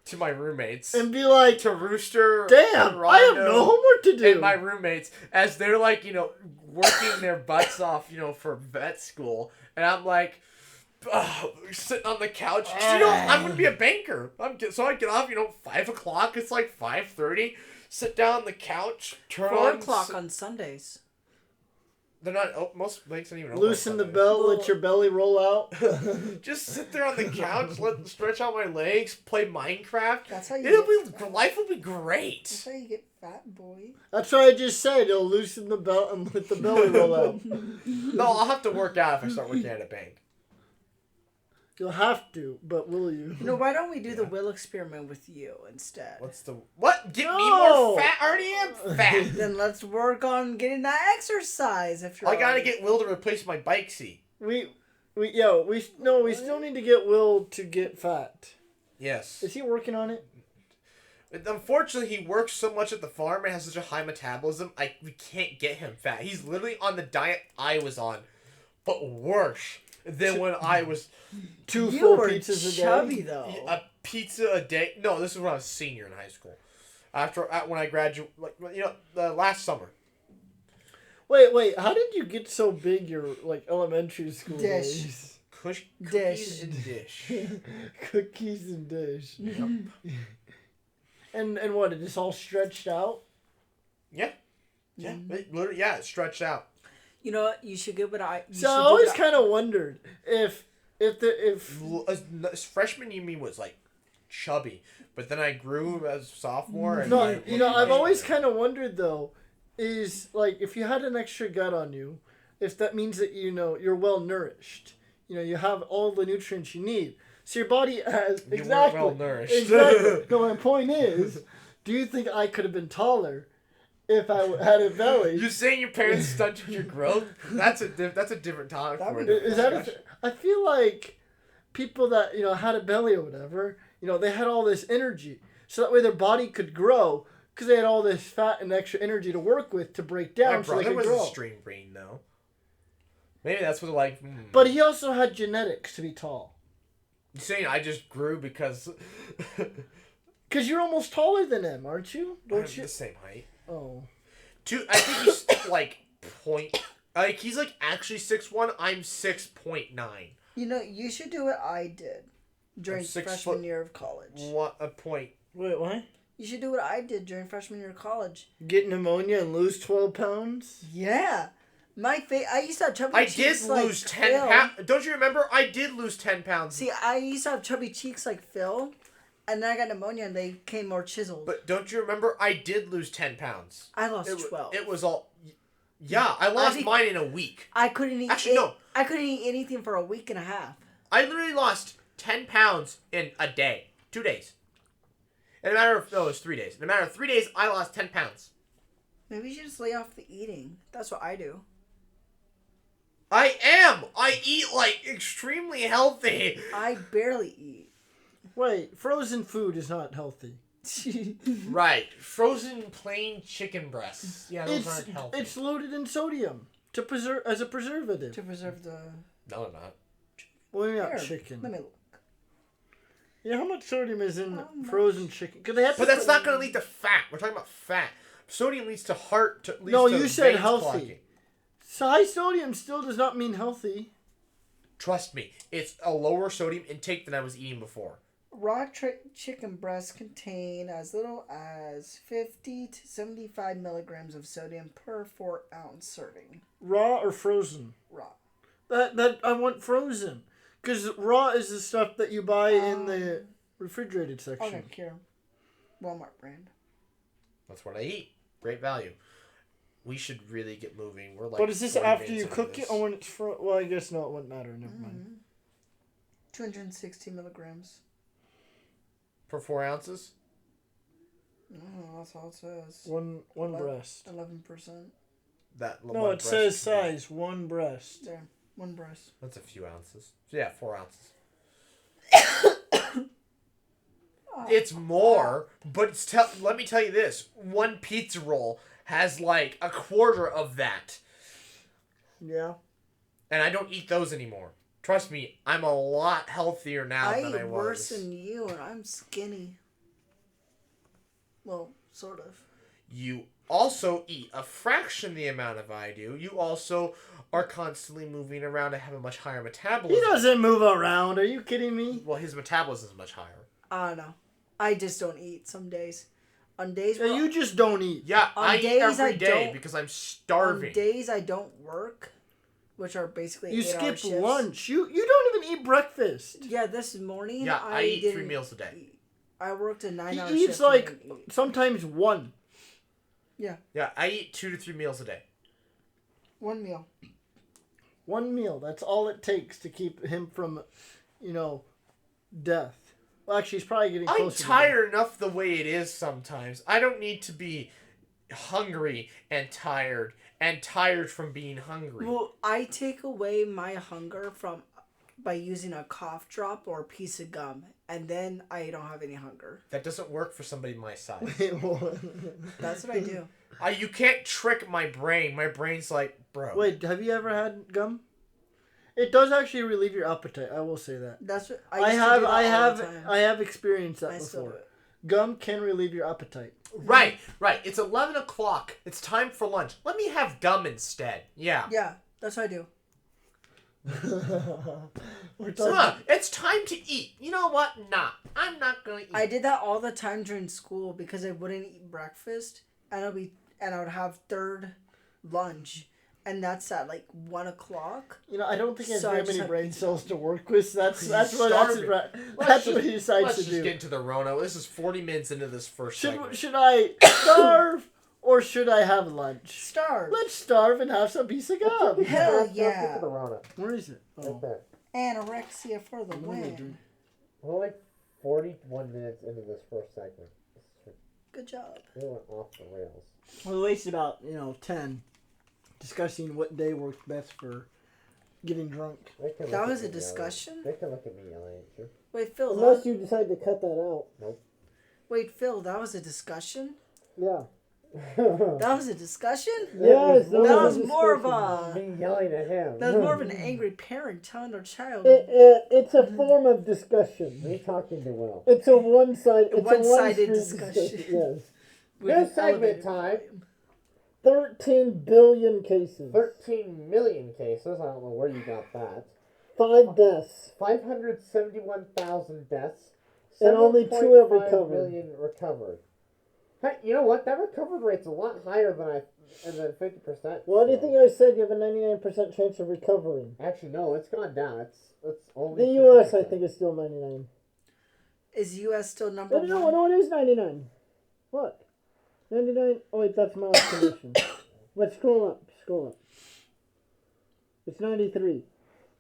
to my roommates And be like, to Rooster. damn, and I have Rondo, no homework to do. And my roommates as they're like, working their butts off, for vet school, and I'm like, sitting on the couch. 'Cause, I'm gonna be a banker. So I get off, 5:00. It's like 5:30. Sit down on the couch. Turn 4 on. o'clock on Sundays. They're not. Oh, most banks don't even open. Loosen on the Sundays. belt, let your belly roll out. Just sit there on the couch, stretch out my legs, play Minecraft. That's how you Life will be great. That's how you get fat, boy. That's what I just said. It'll loosen the belt and let the belly roll out. No, I'll have to work out if I start working at a bank. You'll have to, but will you? You know, why don't we do the Yeah. will experiment with you instead? What's the what? Get me No. more fat. I already am fat. Then let's work on getting that exercise. If you're I gotta already- get Will to replace my bike seat. We still need to get Will to get fat. Yes. Is he working on it? Unfortunately, he works so much at the farm and has such a high metabolism. We can't get him fat. He's literally on the diet I was on, but worse than when I was Two You full were pizzas a day. chubby though. a pizza a day. No, this is when I was a senior in high school. When I graduated, the last summer. Wait. How did you get so big? Your elementary school Dish. days? Cookies Dish. and dish. Cookies and dish. Yep. And what? It just all stretched out. Yeah. Yeah. It literally, yeah, it's stretched out. You know what? You should get what I. So I always kind of wondered if Freshman you mean was like chubby, but then I grew as sophomore. And I've always kind of wondered though, is like if you had an extra gut on you, if that means that you're well nourished, you have all the nutrients you need. So your body has You exactly weren't well nourished. Exactly. No, my point is, do you think I could have been taller if I had a belly? You saying your parents stunted your growth? That's a different topic. That for would- a different Is that discussion. I feel like people that had a belly or whatever, they had all this energy, so that way their body could grow because they had all this fat and extra energy to work with to break down. My so they brother could was grow. a string bean though. Maybe that's what like. But he also had genetics to be tall. You saying I just grew because Because you're almost taller than him, aren't you? we're Don't you? the same height. Oh. I think he's like he's like actually 6'1". I'm 6.9. You know, you should do what I did during I'm 6 freshman foot- year of college. What a point. Wait, what? You should do what I did during freshman year of college. Get pneumonia and lose 12 pounds? Yeah. I used to have chubby I cheeks did like lose 10 Phil. pounds. Don't you remember? I did lose 10 pounds. See, I used to have chubby cheeks like Phil, and then I got pneumonia and they came more chiseled. But don't you remember? I did lose 10 pounds. I lost It, 12. it was all. Yeah, I lost think- mine in a week. I couldn't eat. Actually, no. I couldn't eat anything for a week and a half. I literally lost 10 pounds in a day. 2 days. In a matter of. No, it was 3 days. In a matter of 3 days, I lost 10 pounds. Maybe you should just lay off the eating. That's what I do. I am! I eat, like, extremely healthy. I barely eat. Wait, frozen food is not healthy. Right. Frozen plain chicken breasts. Yeah, those aren't healthy. It's loaded in sodium to preserve as a preservative. To preserve the. No, they're not. Well, maybe Here, not chicken. Let me look. Yeah, how much sodium is in How frozen chicken? Cause they have But to that's not going to lead to fat. We're talking about fat. Sodium leads to heart. No, to you said veins healthy. clogging. So high sodium still does not mean healthy. Trust me, it's a lower sodium intake than I was eating before. Raw chicken breasts contain as little as 50 to 75 milligrams of sodium per 4-ounce serving. Raw or frozen? Raw. That I want frozen, because raw is the stuff that you buy in the refrigerated section. Okay, here. Walmart brand. That's what I eat. Great value. We should really get moving. We're like. But is this 40 after minutes you into cook this. it or when it's well, I guess no, it wouldn't matter. Never mind. 260 milligrams. Per 4 ounces? No, that's all it says. One breast. 11%. No, one it says breast would be- size one breast. There. One breast. That's a few ounces. So yeah, 4 ounces. It's more, but let me tell you this: one pizza roll has like a quarter of that, Yeah. and I don't eat those anymore. Trust me, I'm a lot healthier now I than I eat was. worse than you, and I'm skinny. Well, sort of. You also eat a fraction the amount of I do. You also are constantly moving around and have a much higher metabolism. He doesn't move around. Are you kidding me? Well, his metabolism is much higher. I don't know. I just don't eat some days. On days Yeah, where you just don't eat. Yeah, On I eat days every I day don't- because I'm on starving. days I don't work, which are basically You 8-hour skip shifts. lunch. You don't even eat breakfast. Yeah, this morning Yeah, I eat 3 didn't meals a day. eat. I worked a 9-hour He shift. eats and like didn't eat. sometimes one. Yeah, Yeah, I eat 2 to 3 meals a day. one meal. One meal. That's all it takes to keep him from death. Well, actually, he's probably getting I'm closer. to tired enough the way it is sometimes. I don't need to be hungry and tired from being hungry. Well, I take away my hunger by using a cough drop or a piece of gum, and then I don't have any hunger. That doesn't work for somebody my size. death. That's what I do. You can't trick my brain. My brain's like, bro. Wait, have you ever had gum? It does actually relieve your appetite. I will say that. That's what I used to do that all the time. I have experienced that I still do before. it. Gum can relieve your appetite. Right. It's 11 o'clock. It's time for lunch. Let me have gum instead. Yeah. Yeah, that's what I do. We're It's time to eat. You know what? Nah. I'm not going to eat. I did that all the time during school because I wouldn't eat breakfast, and I would have third lunch, and that's at like 1 o'clock. I don't think he has So I very just many have brain pizza. cells to work with. So that's what starving. what he decides Let's to just do. get into the Rono. This is 40 minutes into this first segment. Should I starve or should I have lunch? Starve. Let's starve and have some piece of gum. Hell yeah. the Rono. Where is it? Oh. Right there. Anorexia for the I'm gonna win. drink. We're like 41 minutes into this first segment. Good job. We went off the rails. We wasted about 10 discussing what day worked best for getting drunk. That was a discussion? They can look at me yelling at you. Wait, Phil. Unless you decide to cut that out. Wait, Phil. That was a discussion. Yeah. That was a discussion. Yes, That was more of a. Me yelling at him. That was more of an angry parent telling their child. It's a form of discussion. Me talking to Will. It's a one-sided One-sided discussion. Yes. with Good an segment elevator. time. 13 billion cases. 13 million cases. I don't know where you got that. 5 deaths. 571,000 deaths. And only 2 have 7.5 recovered. million recovered. Hey, you know what? That recovery rate's a lot higher than 50%. Why do you think I said you have a 99% chance of recovering? Actually, no, it's gone down. It's only The U.S. I 50%. think is still 99. Is U.S. still number No, one? no, it is 99. What? 99? Oh wait, that's my condition. But scroll up. It's 93.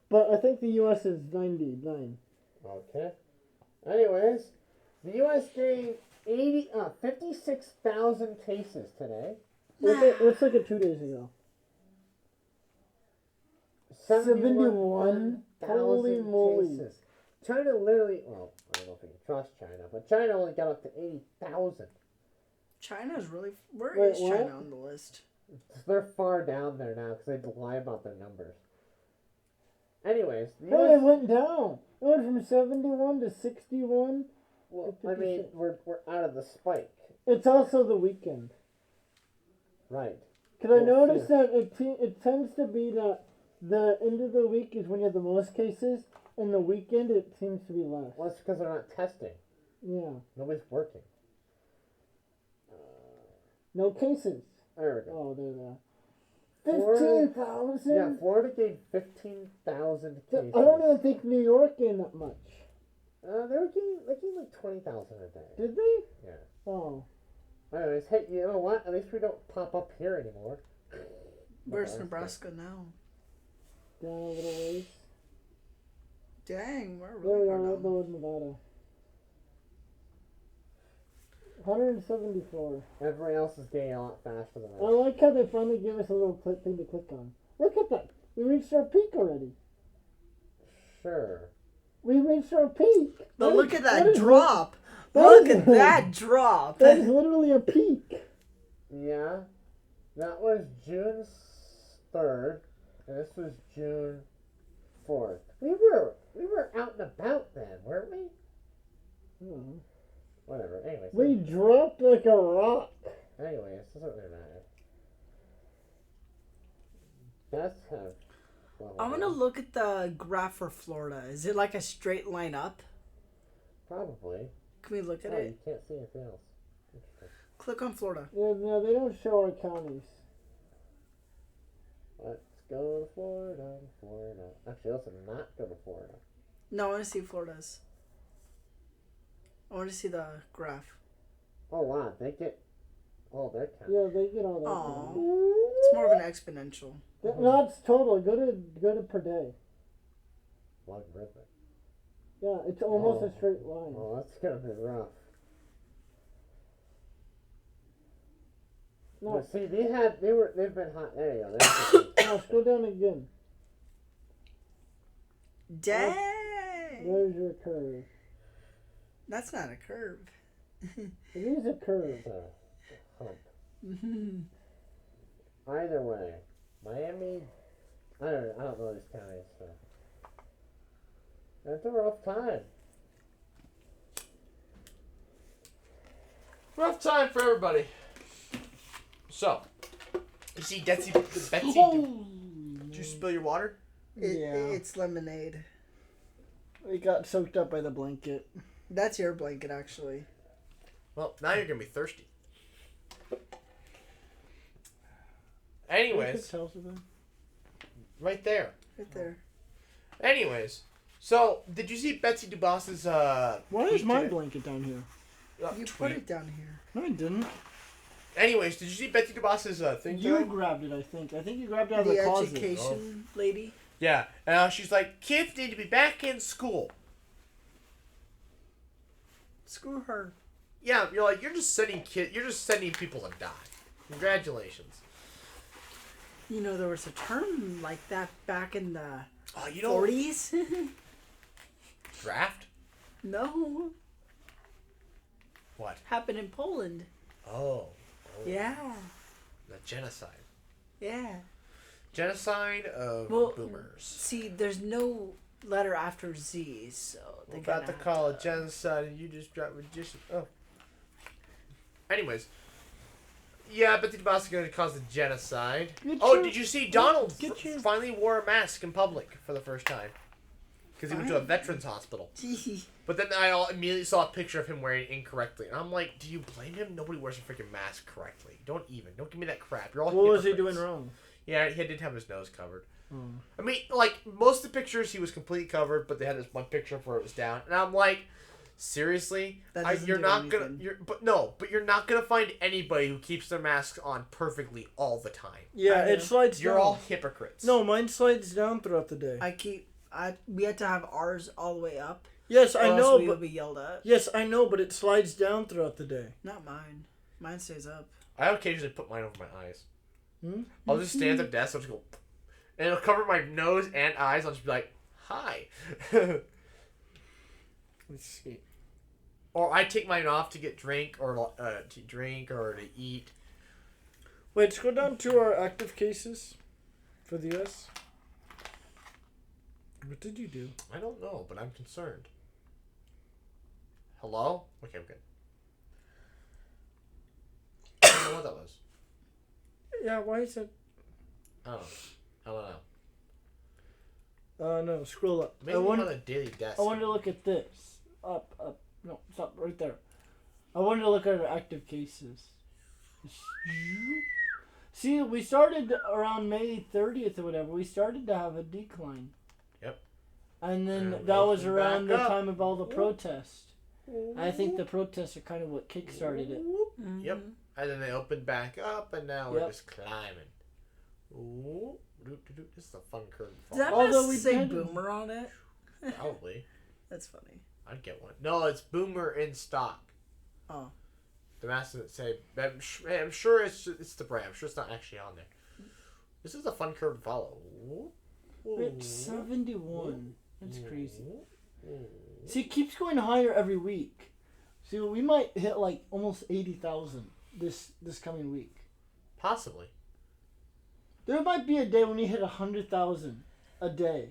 But I think the U.S. is 99. Okay. Anyways, the U.S. gained 56,000 cases today. Let's look at 2 days ago. 71? Holy 71,000 moly. cases. China literally, well, I don't know if you can trust China, but China only got up to 80,000. China's really. Where Wait, is what? China on the list? They're far down there now because they lie about their numbers. Anyways, the No, US, it went down. It went from 71 to 61. well, I mean, we're out of the spike. It's also the weekend. Right. Because I Well, noticed that it tends to be that the end of the week is when you have the most cases, and the weekend it seems to be less. Well, it's because they're not testing. Yeah. Nobody's working. No cases. There we go. Oh, there they are. Florida- 15,000? Yeah, Florida gained 15,000 cases. I don't even think New York gained that much. They gained like 20,000 a day. Did they? Yeah. Oh. Anyways, hey, you know what? At least we don't pop up here anymore. Where's Nebraska now? Down a little ways. Dang, we're There really we far are, right down. below Nevada. 174. Everybody else is getting a lot faster than I us. like how they finally give us a little thing to click on. Look at that. We reached our peak already. Sure. We reached our peak. But look at that is- drop. that Look is- at that drop. That is literally a peak. Yeah. That was June 3rd, and this was June 4th. We were out and about then, weren't we? Hmm. Whatever. Anyways. We dropped like a rock. Anyways, it doesn't really matter. Deaths have. Well, I'm gonna look at the graph for Florida. Is it like a straight line up? Probably. Can we look at Oh, it? you can't see anything else. Interesting. Click on Florida. Yeah, no, they don't show our counties. Let's go to Florida. Actually, let's not go to Florida. No, I want to see Florida's. I want to see the graph. Oh wow, they get all their counts. Yeah, they get all that. Aw. It's more of an exponential. No, it's total. Go to per day. Logarithmic. Yeah, it's almost a straight line. Oh, that's gonna be rough. No, But see, they've been hot. There you go. no, scroll down again. Dang. There's your curve. That's not a curve. It is a curve. Hump. Either way, Miami. I don't know these counties. So. That's a rough time. Rough time for everybody. So, you see Betsy. Did you spill your water? It's lemonade. It got soaked up by the blanket. That's your blanket, actually. Well, now you're gonna be thirsty. Anyways, right there. Right there. Anyways, so did you see Betsy DuBois's Why is tweet my today? blanket down here? You Tweet. put it down here. No, I didn't. Anyways, did you see Betsy DuBois's thing You today? grabbed it, I think. I think you grabbed it out of The the closet. education lady. Yeah, and she's like, kids need to be back in school. Screw her. Yeah, you're like, you're just sending people to die. Congratulations. You know, there was a term like that back in the Oh, you know 40s? draft? No. What? Happened in Poland. Oh. Yeah. The genocide. Yeah. Genocide of boomers. See, there's no letter after Z, so We're they about to kinda call have it genocide, and you just dropped magician. Oh. Anyways. Yeah, Betsy DuBois is going to cause a genocide. Did you see Donald finally wore a mask in public for the first time? Because he went to a veterans hospital. But then I immediately saw a picture of him wearing it incorrectly. And I'm like, do you blame him? Nobody wears a freaking mask correctly. Don't give me that crap. You're all What was he hypocrites. doing wrong? Yeah, he did have his nose covered. I mean, like, most of the pictures he was completely covered, but they had this one picture where it was down. And I'm like, seriously? That doesn't You're do not anything. but you're not gonna find anybody who keeps their masks on perfectly all the time. Yeah, it slides You're down. all hypocrites. No, mine slides down throughout the day. We had to have ours all the way up. Yes, Or I else know, we but would be yelled at. yes, I know, but it slides down throughout the day. Not mine. Mine stays up. I occasionally put mine over my eyes. Hmm? I'll just stand at the desk, I'll just go, and it'll cover my nose and eyes. I'll just be like, hi. Let's see. Or I take mine off to get drink or to eat. Wait, let's go down to our active cases for the U.S. What did you do? I don't know, but I'm concerned. Hello? Okay, I'm good. I don't know what that was. Yeah, why is it? I don't know. No, scroll up. Maybe on a daily desk. I wanted to look at this. Up. No, stop right there. I wanted to look at our active cases. See, we started around May 30th or whatever. We started to have a decline. Yep. And then And that was looking around back the up. time of all the protests. I think the protests are kind of what kick-started it. Yep. And then they opened back up, and now we're Yep. just climbing. Ooh. This is a fun curve. Does that Although mask we say did- boomer on it? Probably. That's funny. I'd get one. No, it's Boomer in stock. Oh. The mask doesn't say. I'm sure it's the brand. I'm sure it's not actually on there. This is a fun curve to follow. Ooh. It's 71. That's crazy. Ooh. See, it keeps going higher every week. See, we might hit like almost 80,000 this coming week. Possibly. There might be a day when you hit 100,000 a day.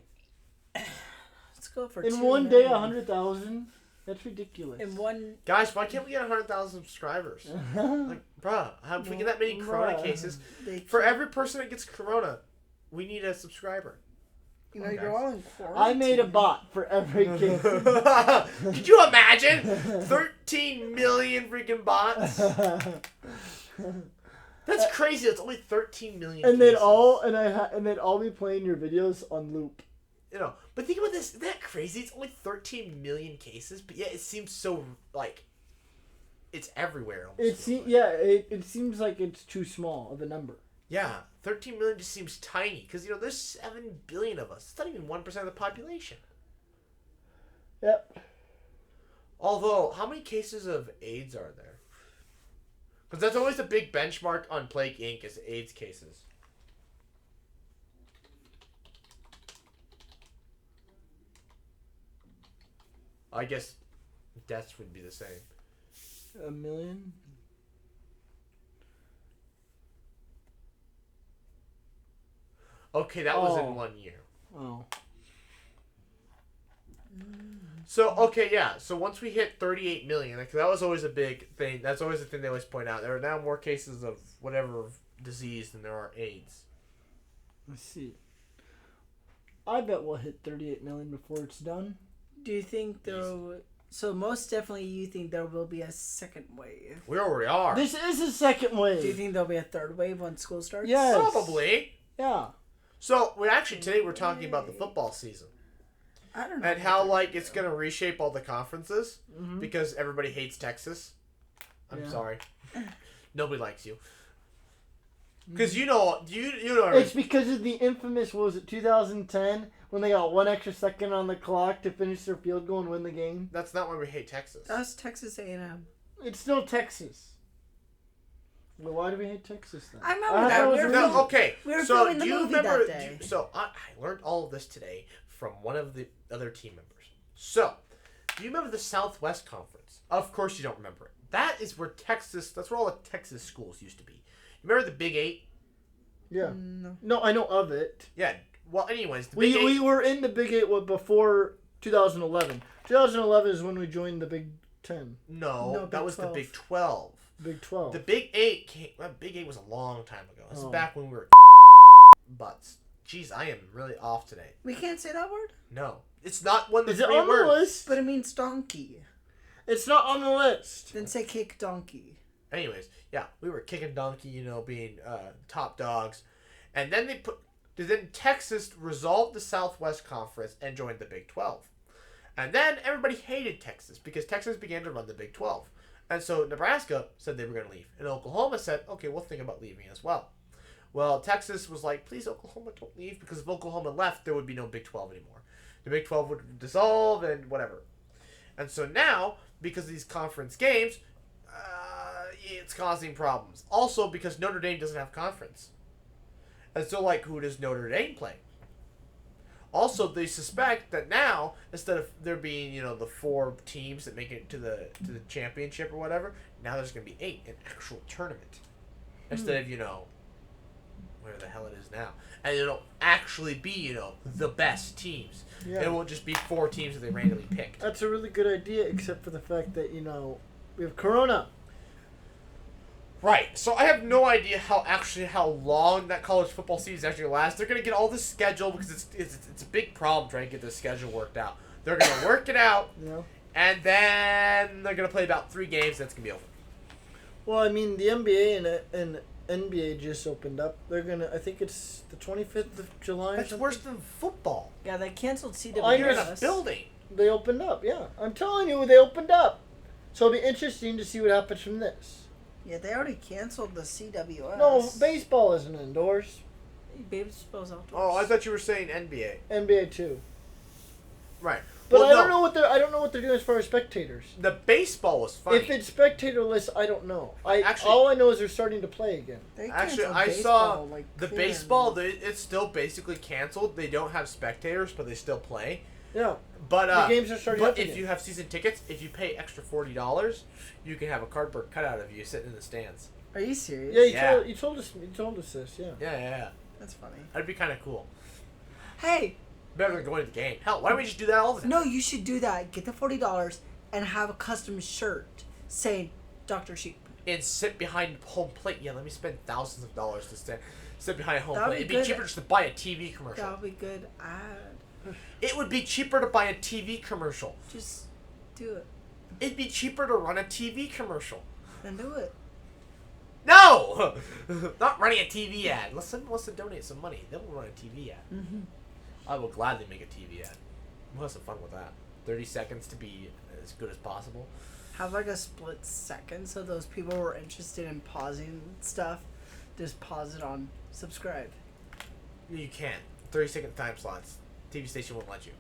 Let's go for In 2 one day, million. 100,000? That's ridiculous. In one. Guys, why can't we get 100,000 subscribers? Like, bruh, how if we get that many Corona Bruh. cases? They, For every person that gets Corona, we need a subscriber. you know, on, you're guys. all in quarantine. I made a bot for every case. Could you imagine? 13 million freaking bots. That's crazy. It's only 13 million. and they'd cases. all and they'd all be playing your videos on loop. You know, but think about this. Isn't that crazy? It's only 13 million cases, but yet it seems so like it's everywhere. Almost. It seems like it's too small of a number. Yeah, 13 million just seems tiny because there's 7 billion of us. It's not even 1% of the population. Yep. Although, how many cases of AIDS are there? Because that's always a big benchmark on Plague Inc. is AIDS cases. I guess deaths would be the same. 1 million? Okay, that was Oh. in 1 year. Oh. So, okay, yeah. So once we hit 38 million, like, that was always a big thing. That's always the thing they always point out. There are now more cases of whatever disease than there are AIDS. Let's see. I bet we'll hit 38 million before it's done. Do you think there? So most definitely, you think there will be a second wave. We already are. This is a second wave. Do you think there'll be a third wave when school starts? Yes. Probably. Yeah. So, today we're talking about the football season. I don't know. And how, like, it's going to reshape all the conferences Mm-hmm. because everybody hates Texas. I'm Yeah. sorry. Nobody likes you. Because you know... It's because of the infamous, what was it, 2010, when they got 1 extra second on the clock to finish their field goal and win the game? That's not why we hate Texas. That's Texas A&M. It's still Texas. Well, why do we hate Texas then? I remember that. thought it We was were a filming- No, okay. we were so filming the do you movie remember? that day. So I learned all of this today from one of the other team members. So, do you remember the Southwest Conference? Of course you don't remember it. That is where Texas. That's where all the Texas schools used to be. You remember the Big Eight? Yeah. No. No, I know of it. Yeah. Well, anyways, the Big Eight. We were in the Big 8 before 2011. 2011 is when we joined the Big 10. No, No, that Big was 12. the Big 12. Big 12. The Big Eight came. Well, Big Eight was a long time ago. This is Oh. back when we were butts. Jeez, I am really off today. We can't say that word? No, it's not one of the Is it three on the words. list? But it means donkey. It's not on the list. Then say kick donkey. Anyways, yeah, we were kicking donkey, being top dogs, and then then Texas resolved the Southwest Conference and joined the Big 12, and then everybody hated Texas because Texas began to run the Big 12, and so Nebraska said they were going to leave, and Oklahoma said, okay, we'll think about leaving as well. Well, Texas was like, please, Oklahoma, don't leave, because if Oklahoma left, there would be no Big 12 anymore. The Big 12 would dissolve and whatever. And so now, because of these conference games, it's causing problems. Also, because Notre Dame doesn't have conference. And so, like, who does Notre Dame play? Also, they suspect that now, instead of there being, the 4 teams that make it to the championship or whatever, now there's going to be 8, an actual tournament. Instead of, where the hell it is now. And it'll actually be, the best teams. Yeah. It won't just be 4 teams that they randomly picked. That's a really good idea, except for the fact that, we have Corona. Right. So I have no idea how long that college football season actually lasts. They're gonna get all this schedule because it's a big problem trying to get this schedule worked out. They're gonna work it out, and then they're gonna play about 3 games. That's gonna be over. Well, I mean, the NBA and NBA just opened up. They're gonna. I think it's the 25th of July. That's or worse than football. Yeah, they canceled CWS. I You're in a Yes. building. They opened up. Yeah, I'm telling you, they opened up. So it'll be interesting to see what happens from this. Yeah, they already canceled the CWS. No, baseball isn't indoors. Baseball's outdoors. Oh, I thought you were saying NBA. NBA too. Right. But Well, I don't no. know what they're doing as far as spectators. The baseball was funny. If it's spectatorless, I don't know. Actually- All I know is they're starting to play again. They Actually, canceled I baseball, saw like, the clear. baseball. It's still basically canceled. They don't have spectators, but they still play. Yeah. But The games are starting But up if again. you have season tickets, if you pay extra $40, you can have a cardboard cutout of you sitting in the stands. Are you serious? Yeah, Yeah. you told us this. Yeah. Yeah. That's funny. That'd be kind of cool. Hey, Better than going to the game. Hell, why don't we just do that all the time? no, you should do that. Get the $40 and have a custom shirt saying Dr. Sheep. And sit behind home plate. Yeah, let me spend thousands of dollars to sit behind home That'd plate. be It'd be good. cheaper just to buy a TV commercial. That would be good ad. It would be cheaper to buy a TV commercial. Just do it. It'd be cheaper to run a TV commercial. Then do it. No! Not running a TV ad. Unless someone wants to donate some money, then we'll run a TV ad. Mm-hmm. I will gladly make a TV ad. We'll have some fun with that. 30 seconds to be as good as possible. Have like a split second so those people who are interested in pausing stuff just pause it on subscribe. You can't. 30-second time slots. TV station won't let you.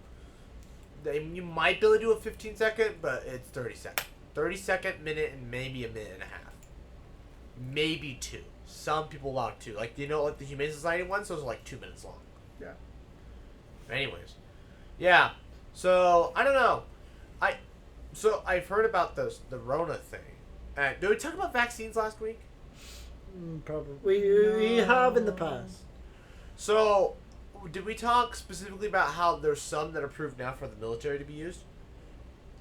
You might be able to do a 15-second, but it's 30 second. 30-second, minute, and maybe a minute and a half. Maybe 2. Some people allow 2. Like, like the Humane Society ones, those are like 2 minutes long. Yeah. Anyways. Yeah. So, I don't know. So, I've heard about the Rona thing. Did we talk about vaccines last week? Probably. We have in the past. So, did we talk specifically about how there's some that are approved now for the military to be used?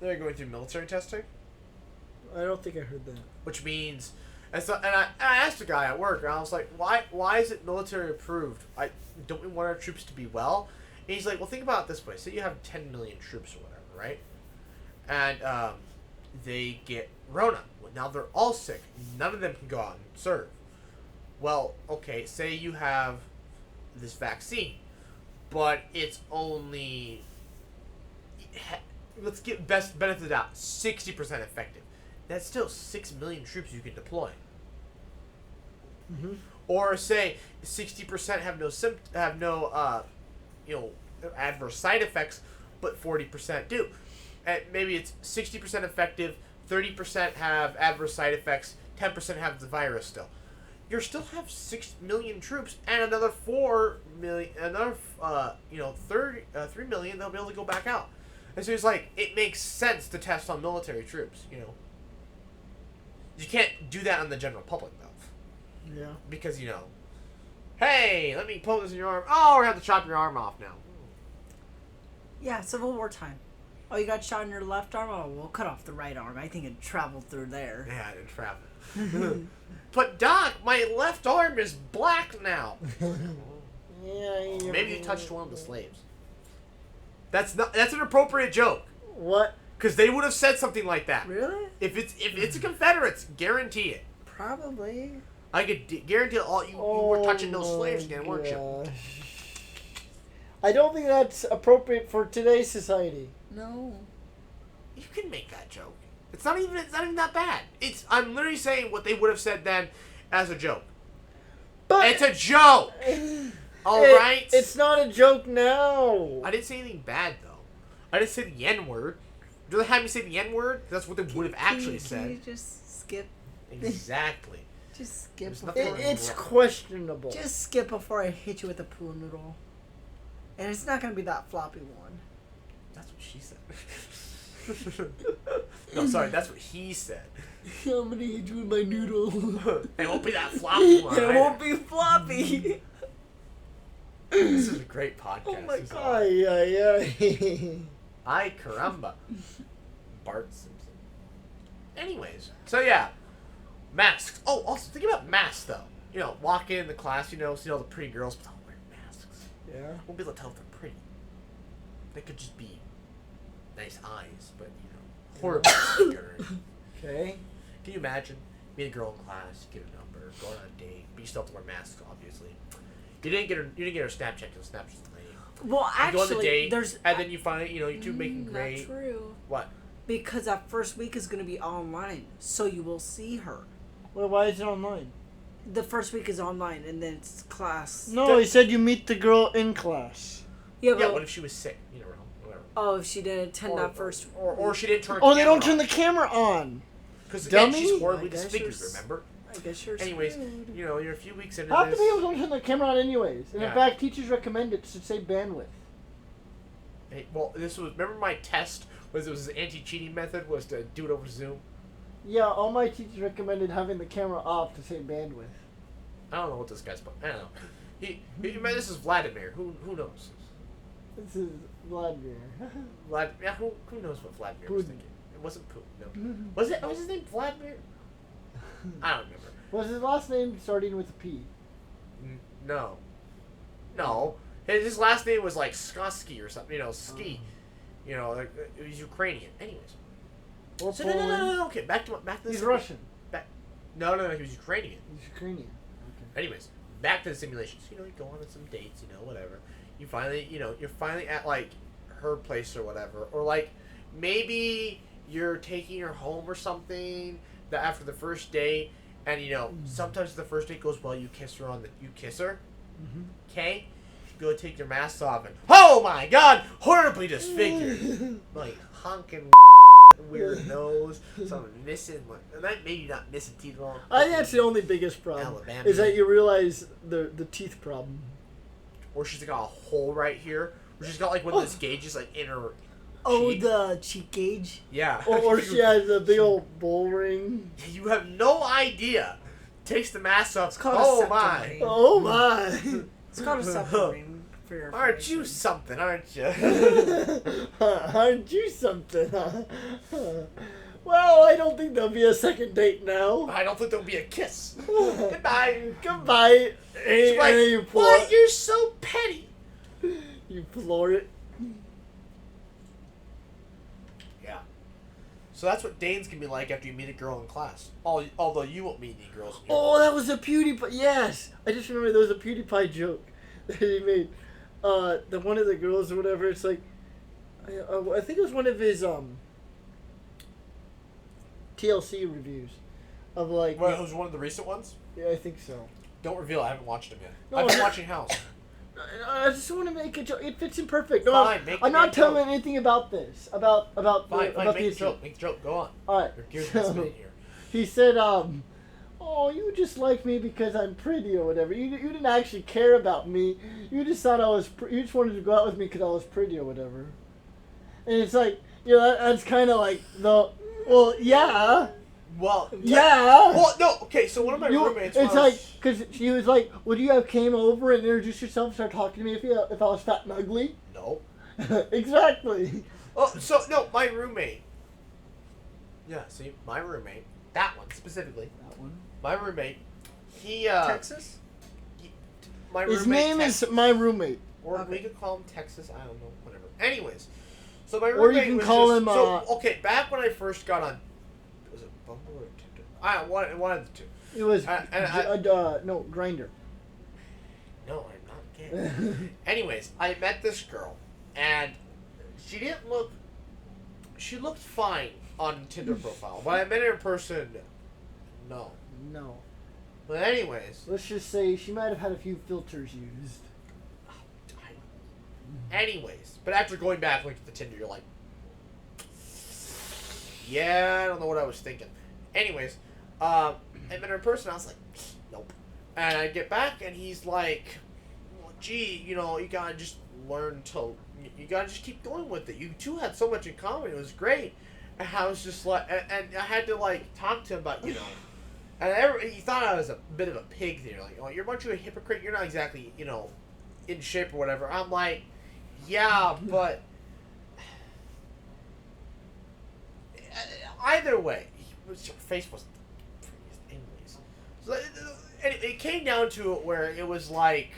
They're going through military testing? I don't think I heard that. Which means... And I asked a guy at work, and I was like, why is it military approved? Don't we want our troops to be well? And he's like, well, think about it this way. Say you have 10 million troops or whatever, right? And they get Rona. Well, now they're all sick. None of them can go out and serve. Well, okay, say you have this vaccine, but it's only... Let's get best benefit of the doubt, 60% effective. That's still 6 million troops you can deploy. Mm-hmm. Or say 60% have no adverse side effects, but 40% do. And maybe it's 60% effective, 30% have adverse side effects, 10% have the virus still. You still have 6 million troops, and another 4 million, 3 million they'll be able to go back out. And so it's like, it makes sense to test on military troops, You can't do that on the general public, though. Yeah. Because, hey, let me pull this in your arm. Oh, we're going to have to chop your arm off now. Yeah, Civil War time. Oh, you got shot in your left arm? Oh, we'll cut off the right arm. I think it traveled through there. Yeah, it traveled. But, Doc, my left arm is black now. Yeah. Maybe you touched one of the slaves. That's an appropriate joke. What? Because they would have said something like that. Really? If it's a Confederates, guarantee it. Probably. I could guarantee you were touching those slaves again, weren't you? I don't think that's appropriate for today's society. No. You can make that joke. It's not even that bad. I'm literally saying what they would have said then as a joke. But it's a joke. All right. It's not a joke now. I didn't say anything bad though. I didn't say the N word. Do they have me say the N word? That's what they would have actually said. Can you just skip? Exactly. Just skip. It's questionable. Just skip before I hit you with a pool noodle. And it's not gonna be that floppy one. That's what she said. No, sorry, that's what he said. I'm gonna hit you with my noodle. It won't be that floppy one. It won't be floppy. This is a great podcast. Oh my god. Yeah. Ay caramba. Bart Simpson. Anyways, so yeah. Masks. Oh, also think about masks though. Walk in the class, see all the pretty girls, but they'll wear masks. Yeah. Won't be able to tell if they're pretty. They could just be nice eyes, but horrible figure. Okay. Can you imagine being a girl in class, you get a number, going on a date, but you still have to wear masks, obviously. You didn't get her Snapchat because Snapchat's lame. Well, You go on the actually, date, there's and then you find you two making great. Not true. What? Because that first week is going to be online, so you will see her. Well, why is it online? The first week is online, and then it's class. No, he said you meet the girl in class. Yeah, Yeah. but What if she was sick? Whatever. oh, if she didn't attend that first. Or she didn't turn. Oh, they don't turn the camera on. Because again, dummy. she's horribly I guess disfigured. you're Remember? I guess you're. Anyways, screwed. you're a few weeks into Half the this. people don't turn the camera on anyways. And Yeah. in fact, teachers recommend it to save bandwidth. Hey, well, remember my test was an anti-cheating method was to do it over Zoom. Yeah, all my teachers recommended having the camera off to save bandwidth. I don't know what this guy's. I don't know. This is Vladimir. Who knows? This is Vladimir. Yeah, who knows what Vladimir was Putin. thinking? It wasn't Putin. No. Was his name Vladimir? I don't remember. Was his last name starting with a P? No. His last name was like Skoski or something. Ski. Like, he's Ukrainian. Anyways. Or So Poland. no. Okay, back to the. He's Russian. No, he was Ukrainian. He's Ukrainian. Okay. Anyways, back to the simulations. You go on some dates. Whatever. You finally, you're finally at like her place or whatever, or like maybe you're taking her home or something. That after the first date, and sometimes the first date goes well. You kiss her. Okay, go take their masks off and, oh my god, horribly disfigured. Like, honking weird nose, something missing, like, maybe not missing teeth at all. I think that's the only biggest problem. Alabama. Is that you realize the teeth problem. Or she's got a hole right here, where she's got like one of those gauges like in her cheek. The cheek gauge. Yeah. Or she has a big old bull ring. You have no idea. Takes the mask off. It's called Oh a my. septum ring. Oh my. It's called a septum ring. For your Aren't you information. something, aren't you? Aren't you something? Well, I don't think there'll be a second date now. I don't think there'll be a kiss. Goodbye. Goodbye. She's And like, then you floor why, it. you're so petty. You floor it. Yeah. So that's what Dane's gonna be like after you meet a girl in class. Although you won't meet any girls in your Oh, that was a PewDiePie. Yes, I just remember there was a PewDiePie joke that he made. The one of the girls or whatever. It's like, I think it was one of his TLC reviews of like. Well, it was one of the recent ones. Yeah, I think so. Don't reveal. I haven't watched them yet. No, I've been no. watching House. I just want to make a joke. It fits in perfect. No, Fine, make I'm the not damn telling joke. anything about this. About Fine, about make the the issue. joke. Make the joke. Go on. All right. Your gears So, spinning here. he said, "Oh, you just like me because I'm pretty or whatever. You didn't actually care about me. You just thought I was. You just wanted to go out with me because I was pretty or whatever." And it's like, you know, that's kind of like the. Well, yeah. Well, Yeah. Well, no. Okay, so one of my roommates. It's when I was- like, because she was like, would you have came over and introduced yourself and started talking to me if I was fat and ugly? No. Exactly. Oh, so no, my roommate. Yeah, see, my roommate, that one specifically, That one. my roommate, he Texas. my His roommate name Tex- is my roommate. or Okay. we could call him Texas. I don't know, whatever. Anyways, so my Or you roommate can was call just, him, So okay, back when I first got on, was it Bumble or Tinder? One of the two. It was no Grinder. No, I'm not gay. Anyways, I met this girl, and she didn't look. She looked fine on Tinder profile, but I met her in person. No. No. But anyways, Let's just say she might have had a few filters used. but after going back looking at the Tinder, you're like, yeah, I don't know what I was thinking. Anyways, I met her in person. I was like, nope. And I get back, and he's like, well, gee, you know, you gotta just learn to, you gotta just keep going with it. You two had so much in common. It was great. And I was just like, and I had to like talk to him about, you know, and he thought I was a bit of a pig there. Like, oh, you're much of a hypocrite. You're not exactly, you know, in shape or whatever. I'm like, yeah, but either way, your face wasn't the prettiest anyways. So it came down to it where it was like,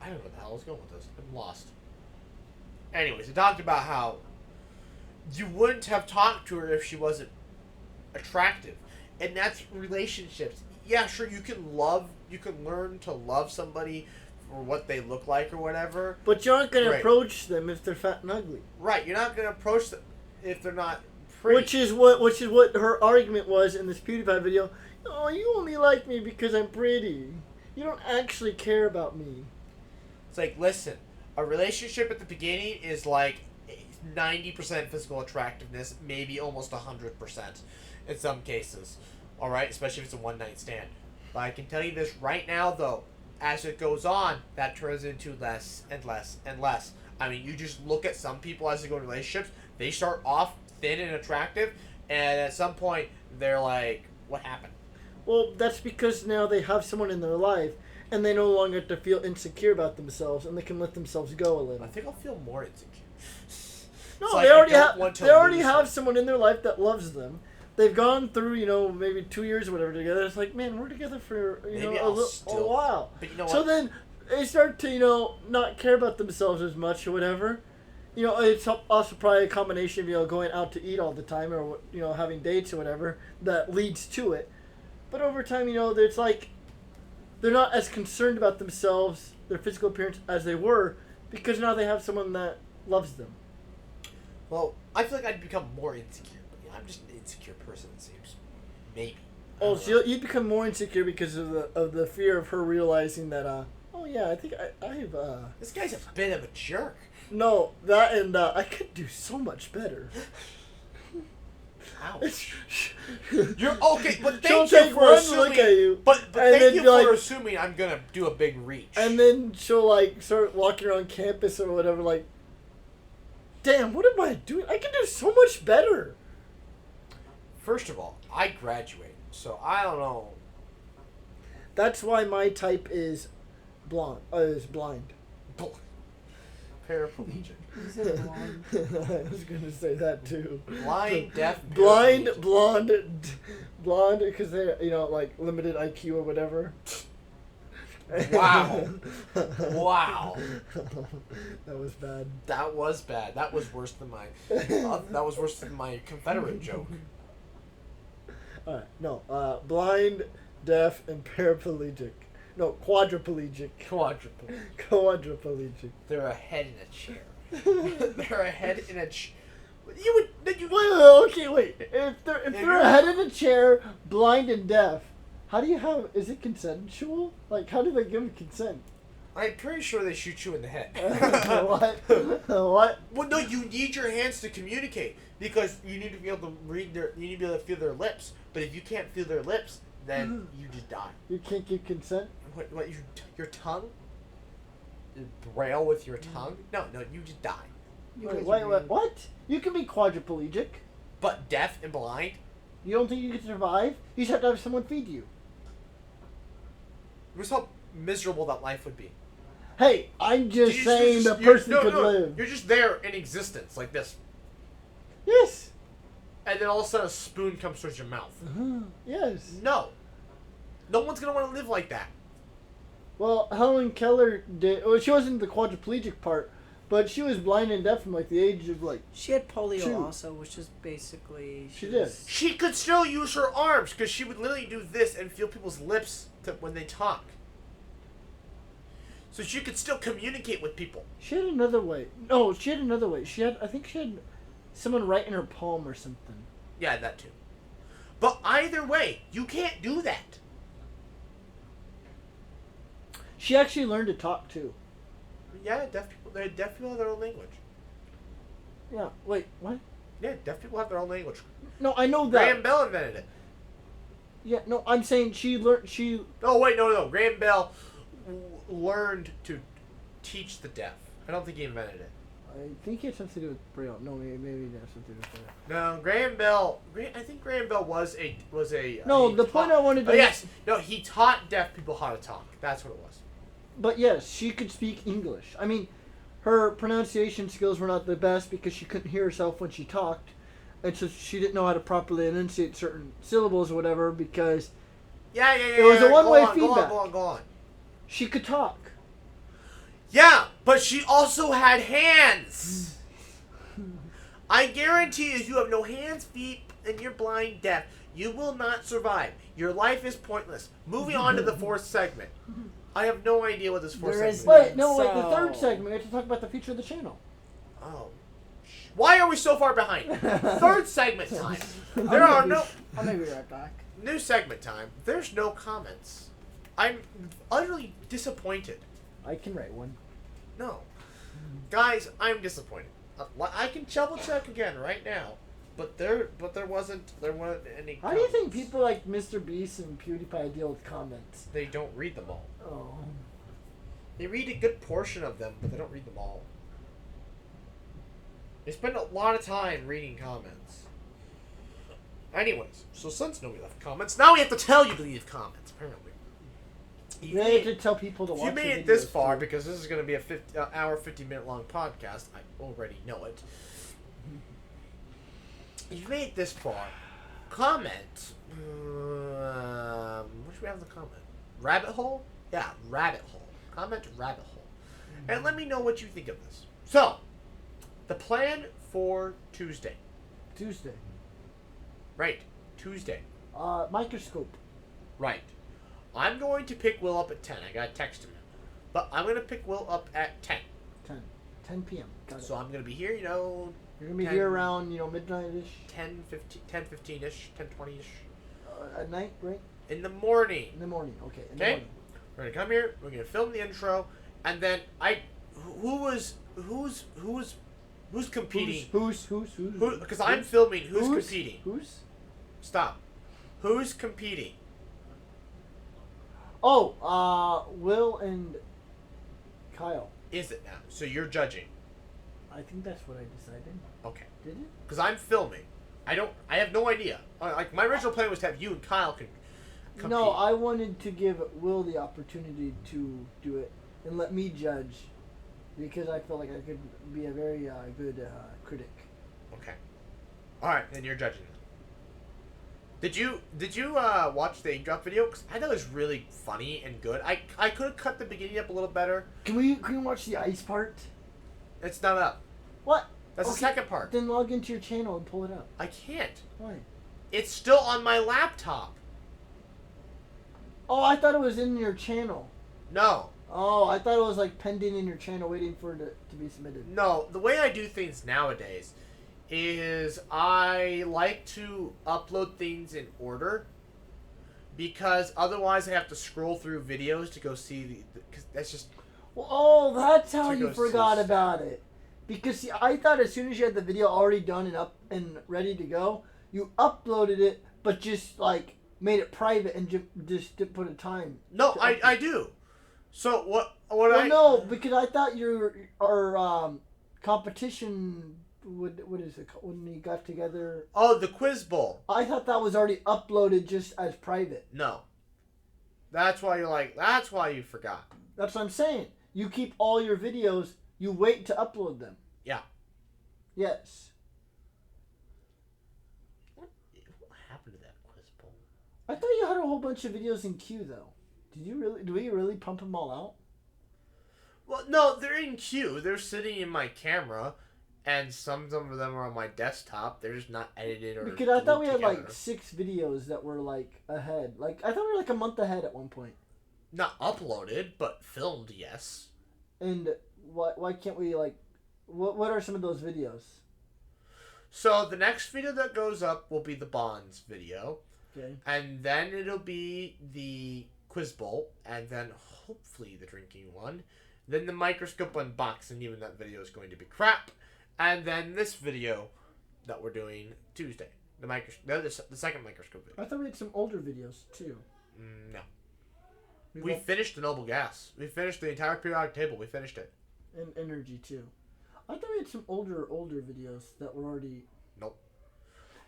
I don't know what the hell I was going with this. I'm lost. Anyways, it talked about how you wouldn't have talked to her if she wasn't attractive. And that's relationships. Yeah, sure, you can learn to love somebody for what they look like or whatever. But you aren't going Right. to approach them if they're fat and ugly. Right, you're not going to approach them if they're not pretty. Which is what her argument was in this PewDiePie video. Oh, you only like me because I'm pretty. You don't actually care about me. It's like, listen, a relationship at the beginning is like 90% physical attractiveness, maybe almost 100% in some cases. Alright, especially if it's a one-night stand. But I can tell you this right now, though. As it goes on, that turns into less and less and less. I mean, you just look at some people as they go in relationships. They start off thin and attractive, and at some point, they're like, what happened? Well, that's because now they have someone in their life, and they no longer have to feel insecure about themselves, and they can let themselves go a little. I think I'll feel more insecure. No, It's like, they I already don't have. want to They already lose have her. someone in their life that loves them. They've gone through, you know, maybe 2 years or whatever together. It's like, man, we're together for Maybe a I'll a still- while. But you know So what? then they start to, you know, not care about themselves as much or whatever. You know, it's also probably a combination of, you know, going out to eat all the time or, you know, having dates or whatever that leads to it. But over time, you know, it's like they're not as concerned about themselves, their physical appearance, as they were because now they have someone that loves them. Well, I feel like I'd become more insecure. But, you know, I'm just an insecure person, it seems. Maybe. I Oh, don't so know. you'd become more insecure because of the fear of her realizing that, oh yeah, I think I've This guy's a bit of a jerk. no, that and I could do so much better. Ouch. You're okay, but She'll thank you take for one assuming. look at you, But and thank then you be for like- assuming I'm gonna do a big reach. and then she'll like start walking around campus or whatever. Like, damn, what am I doing? I can do so much better. First of all, I graduated, so I don't know. That's why my type is blonde. Is blind. Paraplegic. You said blonde. I was gonna say that too. Blind, deaf, Blind, paraplegic. blonde, because they, like limited IQ or whatever. Wow. Wow. That was bad. That was bad. That was worse than my. That was worse than my Confederate joke. All right, no, blind, deaf, and paraplegic. No, quadriplegic. Quadruple. Quadriplegic. They're a head in a chair. They're a head in a. You would. You. Wait. If they're a head in a chair, blind and deaf, how do you have? Is it consensual? Like, how do they give consent? I'm pretty sure they shoot you in the head. What? What? Well, no, you need your hands to communicate because you need to be able to read their. You need to be able to feel their lips. But if you can't feel their lips, then you just die. You can't give consent. What? Your tongue? You braille with your tongue? No, you just die. You Wait, guys wait, are wait, weird. what? You can be quadriplegic. But deaf and blind? You don't think you can survive? You just have to have someone feed you. Just how miserable that life would be. Hey, I'm just You saying the you're- person no, could no, live. You're just there in existence, like this. Yes. And then all of a sudden a spoon comes towards your mouth. Yes. No. No one's going to want to live like that. Well, Helen Keller did. Well, she wasn't the quadriplegic part, but she was blind and deaf from like the age of like. She had polio Two. also, which is basically. She did. was- She could still use her arms because she would literally do this and feel people's lips when they talk. So she could still communicate with people. She had another way. No, she had another way. She had. I think she had someone write in her palm or something. Yeah, that too. But either way, you can't do that. She actually learned to talk too. Yeah, deaf people have their own language. Yeah. Wait. What? Yeah, deaf people have their own language. No, I know that. Graham Bell invented it. Yeah. No, I'm saying she learned. She. Oh wait, no. Graham Bell learned to teach the deaf. I don't think he invented it. I think it has something to do with Braille. No, maybe it has something to do with that. No, Graham Bell. I think Graham Bell was a. No, he the point taught- I wanted to. Oh, yes, no, he taught deaf people how to talk. That's what it was. But yes, she could speak English. I mean, her pronunciation skills were not the best because she couldn't hear herself when she talked, and so she didn't know how to properly enunciate certain syllables or whatever because Yeah. It was a one-way feedback. Go on. she could talk. Yeah, but she also had hands. I guarantee if you have no hands, feet, and you're blind, deaf, you will not survive. Your life is pointless. Moving on to the fourth segment. I have no idea what this fourth There segment is is. Wait, no, wait. The So- third segment, we have to talk about the future of the channel. Oh. Why are we so far behind? Third segment time. There are no... I'll maybe be right back. New segment time. There's no comments. I'm utterly disappointed. I can write one. No. Guys, I'm disappointed. I can double check again right now. But there weren't any How do you think comments. people like Mr. Beast and PewDiePie deal with comments? They don't read them all. Oh. They read a good portion of them, but they don't read them all. They spend a lot of time reading comments. Anyways, so since nobody left comments, now we have to tell you to leave comments, apparently. You have to tell people to If watch you made the it this videos, far, too. because this is going to be a 50-minute long podcast, I already know it. If you made it this far, comment. What should we have in the comment? Rabbit hole? Yeah, rabbit hole. Comment rabbit hole. And let me know what you think of this. So, the plan for Tuesday. Tuesday. Right. Tuesday. Microscope. Right. I'm going to pick Will up at 10. I got to text him. But I'm going to pick Will up at 10. 10 p.m. Got it. So I'm going to be here, You're gonna be 10 here around, midnight-ish. 10:15-ish, 10:20-ish. At night, right? In the morning. In the morning. Okay. In the Okay. morning. We're gonna come here. We're gonna film the intro, and then who's competing? Who's? Because I'm filming. Who's competing? Who's? Stop. Who's competing? Oh, Will and Kyle. Is it now? So you're judging. I think that's what I decided. Okay. Did it? Because I'm filming. I have no idea. Like my original plan was to have you and Kyle compete. No, I wanted to give Will the opportunity to do it and let me judge, because I felt like I could be a very good critic. Okay. All right, then you're judging. Did you watch the ink drop video? Because I thought it was really funny and good. I could have cut the beginning up a little better. Can we watch the ice part? It's not up. What? That's the second part. Then log into your channel and pull it up. I can't. Why? It's still on my laptop. Oh, I thought it was in your channel. No. Oh, I thought it was like pending in your channel, waiting for it to be submitted. No, the way I do things nowadays is I like to upload things in order, because otherwise I have to scroll through videos to go see because that's just. Well, oh, that's how To you go forgot see about it. Because see, I thought as soon as you had the video already done and up and ready to go, you uploaded it, but just like made it private and just didn't put a time. No, I do. So what Well, no, because I thought our competition what is it called, when we got together? Oh, the quiz bowl. I thought that was already uploaded just as private. No. That's why you forgot. That's what I'm saying. You keep all your videos. You wait to upload them. Yeah. Yes. What happened to that quiz bowl? I thought you had a whole bunch of videos in queue, though. Did you really? Do we really pump them all out? Well, no, they're in queue. They're sitting in my camera, and some of them are on my desktop. They're just not edited or. Because I thought we had together. like 6 videos that were like ahead. Like I thought we were like a month ahead at one point. Not uploaded, but filmed, yes. And why can't we like? What are some of those videos? So the next video that goes up will be the Bonds video. Okay. And then it'll be the quiz bowl, and then hopefully the drinking one. Then the microscope unboxing, even that video is going to be crap. And then this video that we're doing Tuesday. The second microscope video. I thought we had some older videos too. No. We finished the noble gas. We finished the entire periodic table. We finished it. And energy too. I thought we had some older videos that were already. Nope.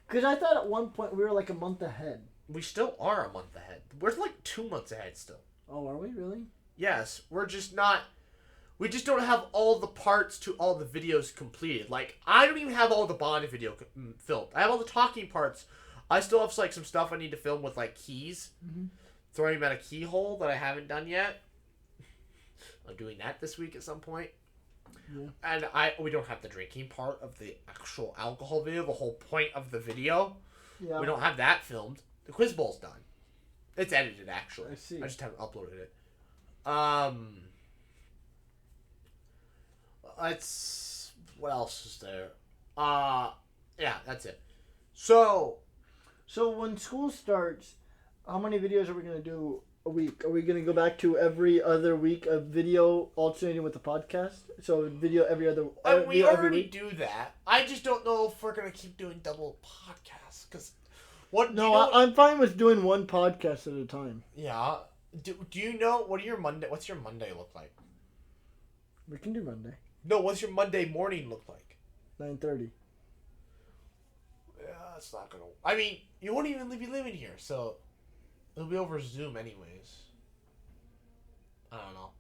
Because I thought at one point we were like a month ahead. We still are a month ahead. We're like 2 months ahead still. Oh, are we really? Yes, we're just not. We just don't have all the parts to all the videos completed. Like, I don't even have all the Bond video filmed. I have all the talking parts. I still have like some stuff I need to film with like keys. Mm-hmm. Throwing them at a keyhole that I haven't done yet. I'm doing that this week at some point. Yeah. And we don't have the drinking part of the actual alcohol video, the whole point of the video. Yeah. We don't have that filmed. The quiz bowl's done. It's edited, actually. I see. I just haven't uploaded it. What else is there? Yeah, that's it. So when school starts, how many videos are we going to do a week? Are we going to go back to every other week of video alternating with the podcast? So video every other we video every already week? do that. I just don't know if we're going to keep doing double podcasts. Because No, I'm fine with doing one podcast at a time. Yeah. Do you know, what's your Monday look like? We can do Monday. No, what's your Monday morning look like? 9:30. Yeah, it's not going to... I mean, you won't even be living here, so... It'll be over Zoom anyways. I don't know.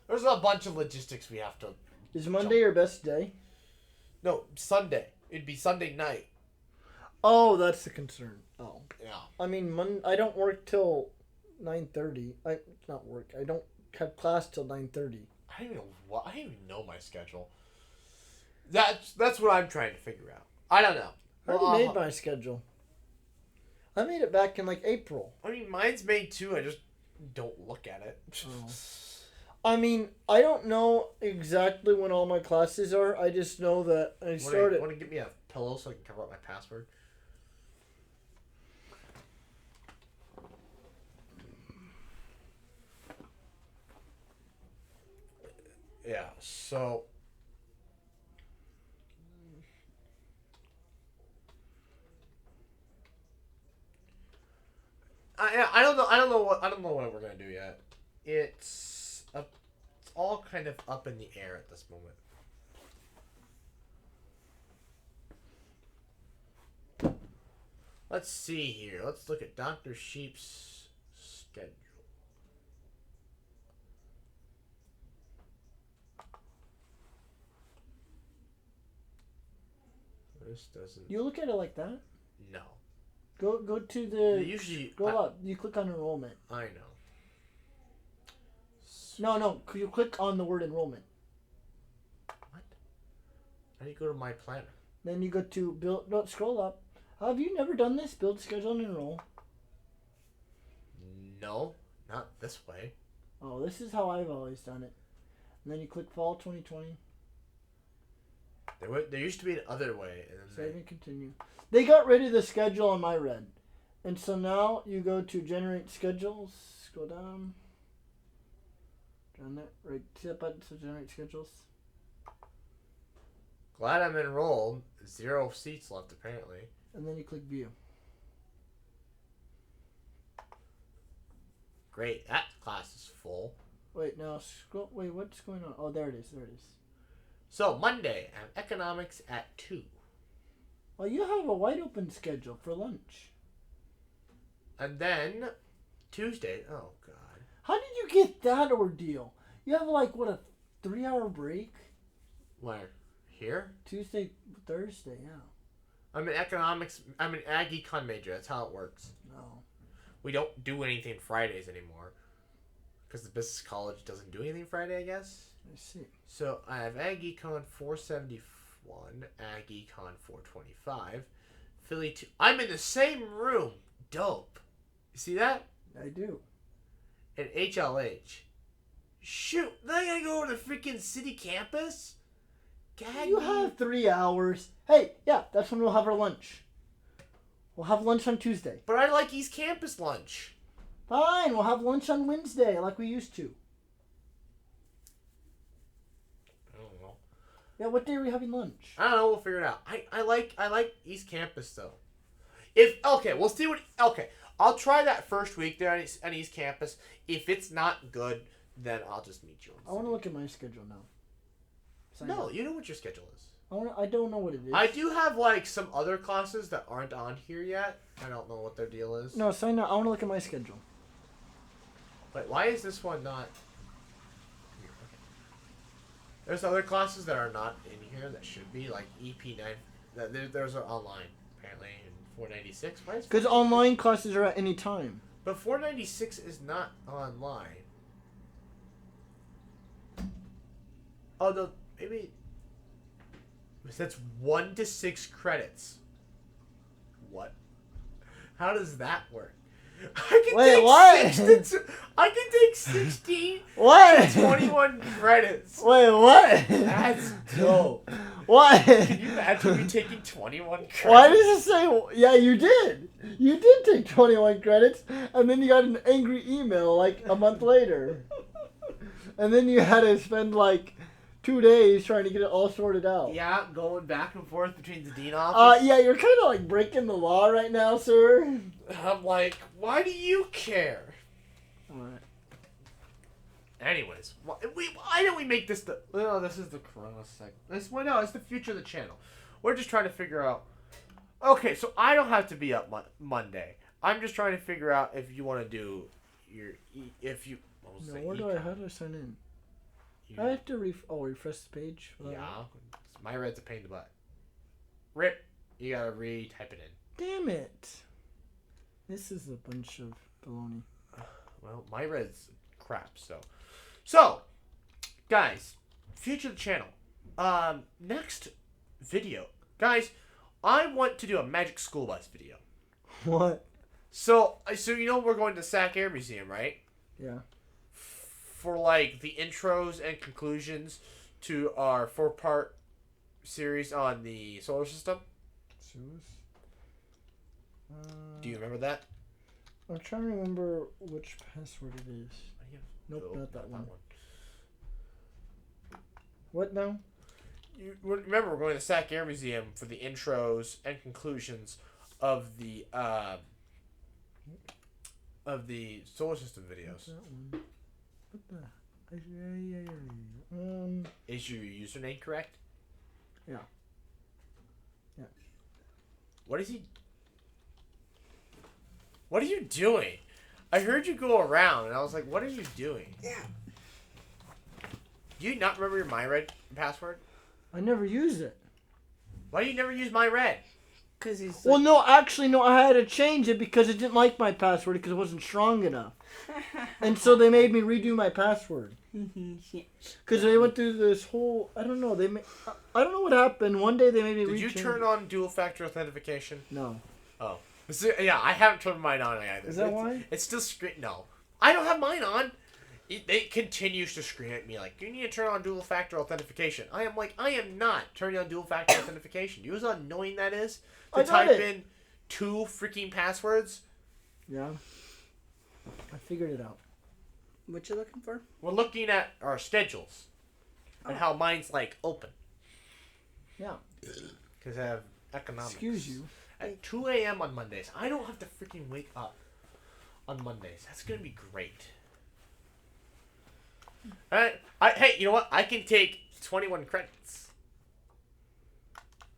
There's a bunch of logistics we have to... Is Monday your best day? No, Sunday. It'd be Sunday night. Oh, that's the concern. Oh. Yeah. I mean, I don't work till 9:30. Not work. I don't have class till 9:30. I don't even know my schedule. That's what I'm trying to figure out. I don't know. I already made my schedule. I made it back in like April. I mean, mine's made too. I just don't look at it. Oh. I mean, I don't know exactly when all my classes are. I just know that I started. Want to give me a pillow so I can cover up my password? So. I don't know. I don't know what we're gonna do yet. It's all kind of up in the air at this moment. Let's see here. Let's look at Dr. Sheep's schedule. This doesn't. You look at it like that. No. Go to the. Usually. Go up. You click on enrollment. I know. No. You click on the word enrollment. What? How do you go to my planner? Then you go to build. No, scroll up. Have you never done this? Build, schedule, and enroll. No, not this way. Oh, this is how I've always done it. And then you click fall 2020. There used to be another way, and then Save and continue. They got rid of the schedule on my red. And so now you go to generate schedules. Scroll down. Down there. Right. See that button? So generate schedules. Glad I'm enrolled. 0 seats left, apparently. And then you click view. Great, that class is full. Wait, now scroll. Wait, what's going on? Oh, there it is. So, Monday, I have economics at 2. Well, you have a wide open schedule for lunch. And then, Tuesday, oh God. How did you get that ordeal? You have like, what, a 3-hour break? Where? Here? Tuesday, Thursday, yeah. I'm an ag econ major, that's how it works. No. We don't do anything Fridays anymore. Because the business college doesn't do anything Friday, I guess. I see. So I have Ag Econ 471, Ag Econ 425, Philly 2. I'm in the same room. Dope. You see that? I do. And HLH. Shoot, then I gotta go to the freaking city campus? Gag You me. have 3 hours. Hey, yeah, that's when we'll have our lunch. We'll have lunch on Tuesday. But I like East Campus lunch. Fine, we'll have lunch on Wednesday like we used to. I don't know. Yeah, what day are we having lunch? I don't know, we'll figure it out. I like East Campus though. We'll see what I'll try that first week there on East Campus. If it's not good, then I'll just meet you. I want to look at my schedule now. No, you know what your schedule is. I don't know what it is. I do have like some other classes that aren't on here yet. I don't know what their deal is. No, sign up. I want to look at my schedule. Wait, why is this one not here? Okay. There's other classes that are not in here that should be, like EP9. Those are online, apparently, in 496. Why is Because online classes are at any time. But 496 is not online. Oh, no, maybe... That's 1 to 6 credits. What? How does that work? I can take 16 What? 21 credits. Wait, what? That's dope. What? Can you imagine me taking 21 credits? Why does it say... Yeah, you did. You did take 21 credits, and then you got an angry email, like, a month later. And then you had to spend, like, 2 days trying to get it all sorted out. Yeah, going back and forth between the dean office. Yeah, you're kind of, like, breaking the law right now, sir. I'm like, why do you care? Alright. Anyways, why don't we make this the... Oh, this is the Corona segment. No, it's the future of the channel. We're just trying to figure out... Okay, so I don't have to be up Monday. I'm just trying to figure out if you want to do your... How do I sign in? I have to refresh the page. Yeah. My red's a pain in the butt. Rip. You gotta re-type it in. Damn it. This is a bunch of baloney. Well, my red's crap, So, guys, future of the channel. Next video. Guys, I want to do a Magic School Bus video. What? So you know we're going to Sac Air Museum, right? Yeah. For, like, the intros and conclusions to our 4-part series on the solar system. Do you remember that? I'm trying to remember which password it is. Nope, not that one. What now? You remember, we're going to the Sac Air Museum for the intros and conclusions of the solar system videos. That one. What the? Is your username correct? Yeah. Yeah. What is he? What are you doing? I heard you go around, and I was like, "What are you doing?" Yeah. Do you not remember your MyRed password? I never used it. Why do you never use MyRed? Because he's. Well, no, actually, no. I had to change it because it didn't like my password because it wasn't strong enough, and so they made me redo my password. Because they went through this whole. I don't know. I don't know what happened. One day they made me. Did you turn on dual factor authentication? No. Oh. Yeah, I haven't turned mine on either. Is that why? It's still No. I don't have mine on. It continues to scream at me like, you need to turn on dual factor authentication. I am like, I am not turning on dual factor authentication. You know how annoying that is? To type in 2 freaking passwords? Yeah. I figured it out. What you looking for? We're looking at our schedules. And how mine's like open. Yeah. Because I have economics. Excuse you. At 2 a.m. on Mondays. I don't have to freaking wake up on Mondays. That's going to be great. Hey, you know what? I can take 21 credits.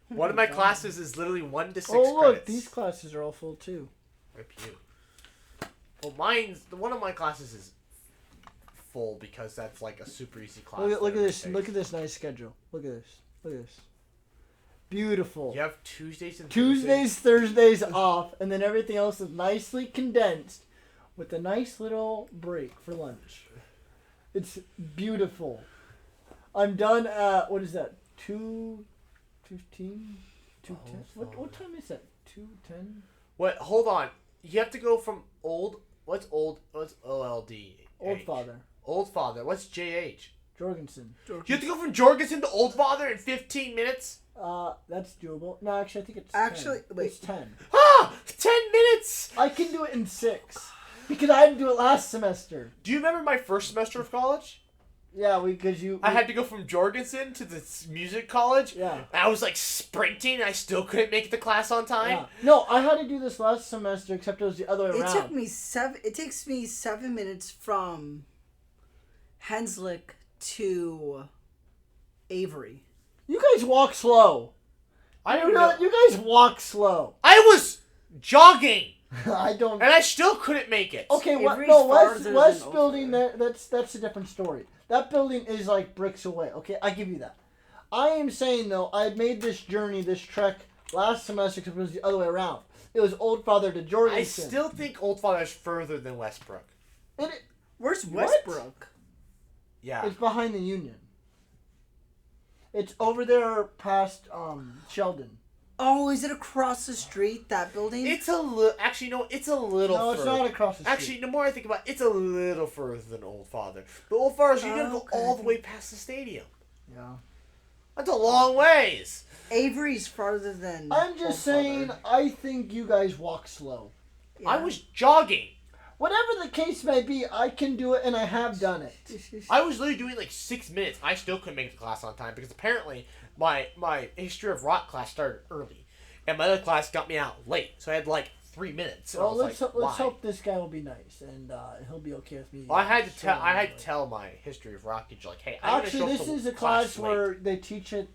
One of my classes is literally 1 to 6 Oh, look. credits. These classes are all full, too. Rip you. Well, one of my classes is full because that's like a super easy class. Look at this. Look at this nice schedule. Look at this. Look at this. Beautiful. You have Tuesdays and Tuesdays, Thursdays off, and then everything else is nicely condensed with a nice little break for lunch. It's beautiful. I'm done at, what is that, 2:15? 2:10? What time is that? 2:10? What? Hold on. You have to go from what's OLD? Old Father. Old Father. What's JH? Jorgensen. You have to go from Jorgensen to Old Father in 15 minutes? That's doable. No, actually, I think it's Actually, 10. wait. It's 10. Ah! 10 minutes! I can do it in 6. Because I had to do it last semester. Do you remember my first semester of college? Yeah, because I had to go from Jorgensen to the music college. Yeah. I was like sprinting. And I still couldn't make the class on time. Yeah. No, I had to do this last semester, except it was the other way It around. took me 7. It takes me 7 minutes from Henslick to Avery. You guys walk slow. You guys walk slow. I was jogging, I don't. and I still couldn't make it. Okay, Avery's West farther West than building. Oakland. That's a different story. That building is like bricks away. Okay, I give you that. I am saying though, I made this journey, this trek last semester because it was the other way around. It was Old Father to Jorgensen. I still think Old Father is further than Westbrook. Where's What? Westbrook? Yeah. It's behind the Union. It's over there past Sheldon. Oh, is it across the street, that building? It's a little. Actually, no. It's a little. No, it's further. not across the street. Actually, the more I think about it, it's a little further than Old Father. But Old Father's, you gotta go Okay. all the way past the stadium. Yeah. That's a long ways. Avery's farther than I'm just Old saying, Father. I think you guys walk slow. Yeah. I was jogging. Whatever the case may be, I can do it, and I have done it. I was literally doing like 6 minutes. I still couldn't make the class on time because apparently my history of rock class started early, and my other class got me out late. So I had like 3 minutes. And Well, I was let's like, let's why? hope this guy will be nice, and he'll be okay with me. Well, I had to showing tell. I had him to the tell my history of rock teacher like, hey, I'm Actually, gonna show this up to is a class class late. where they teach it,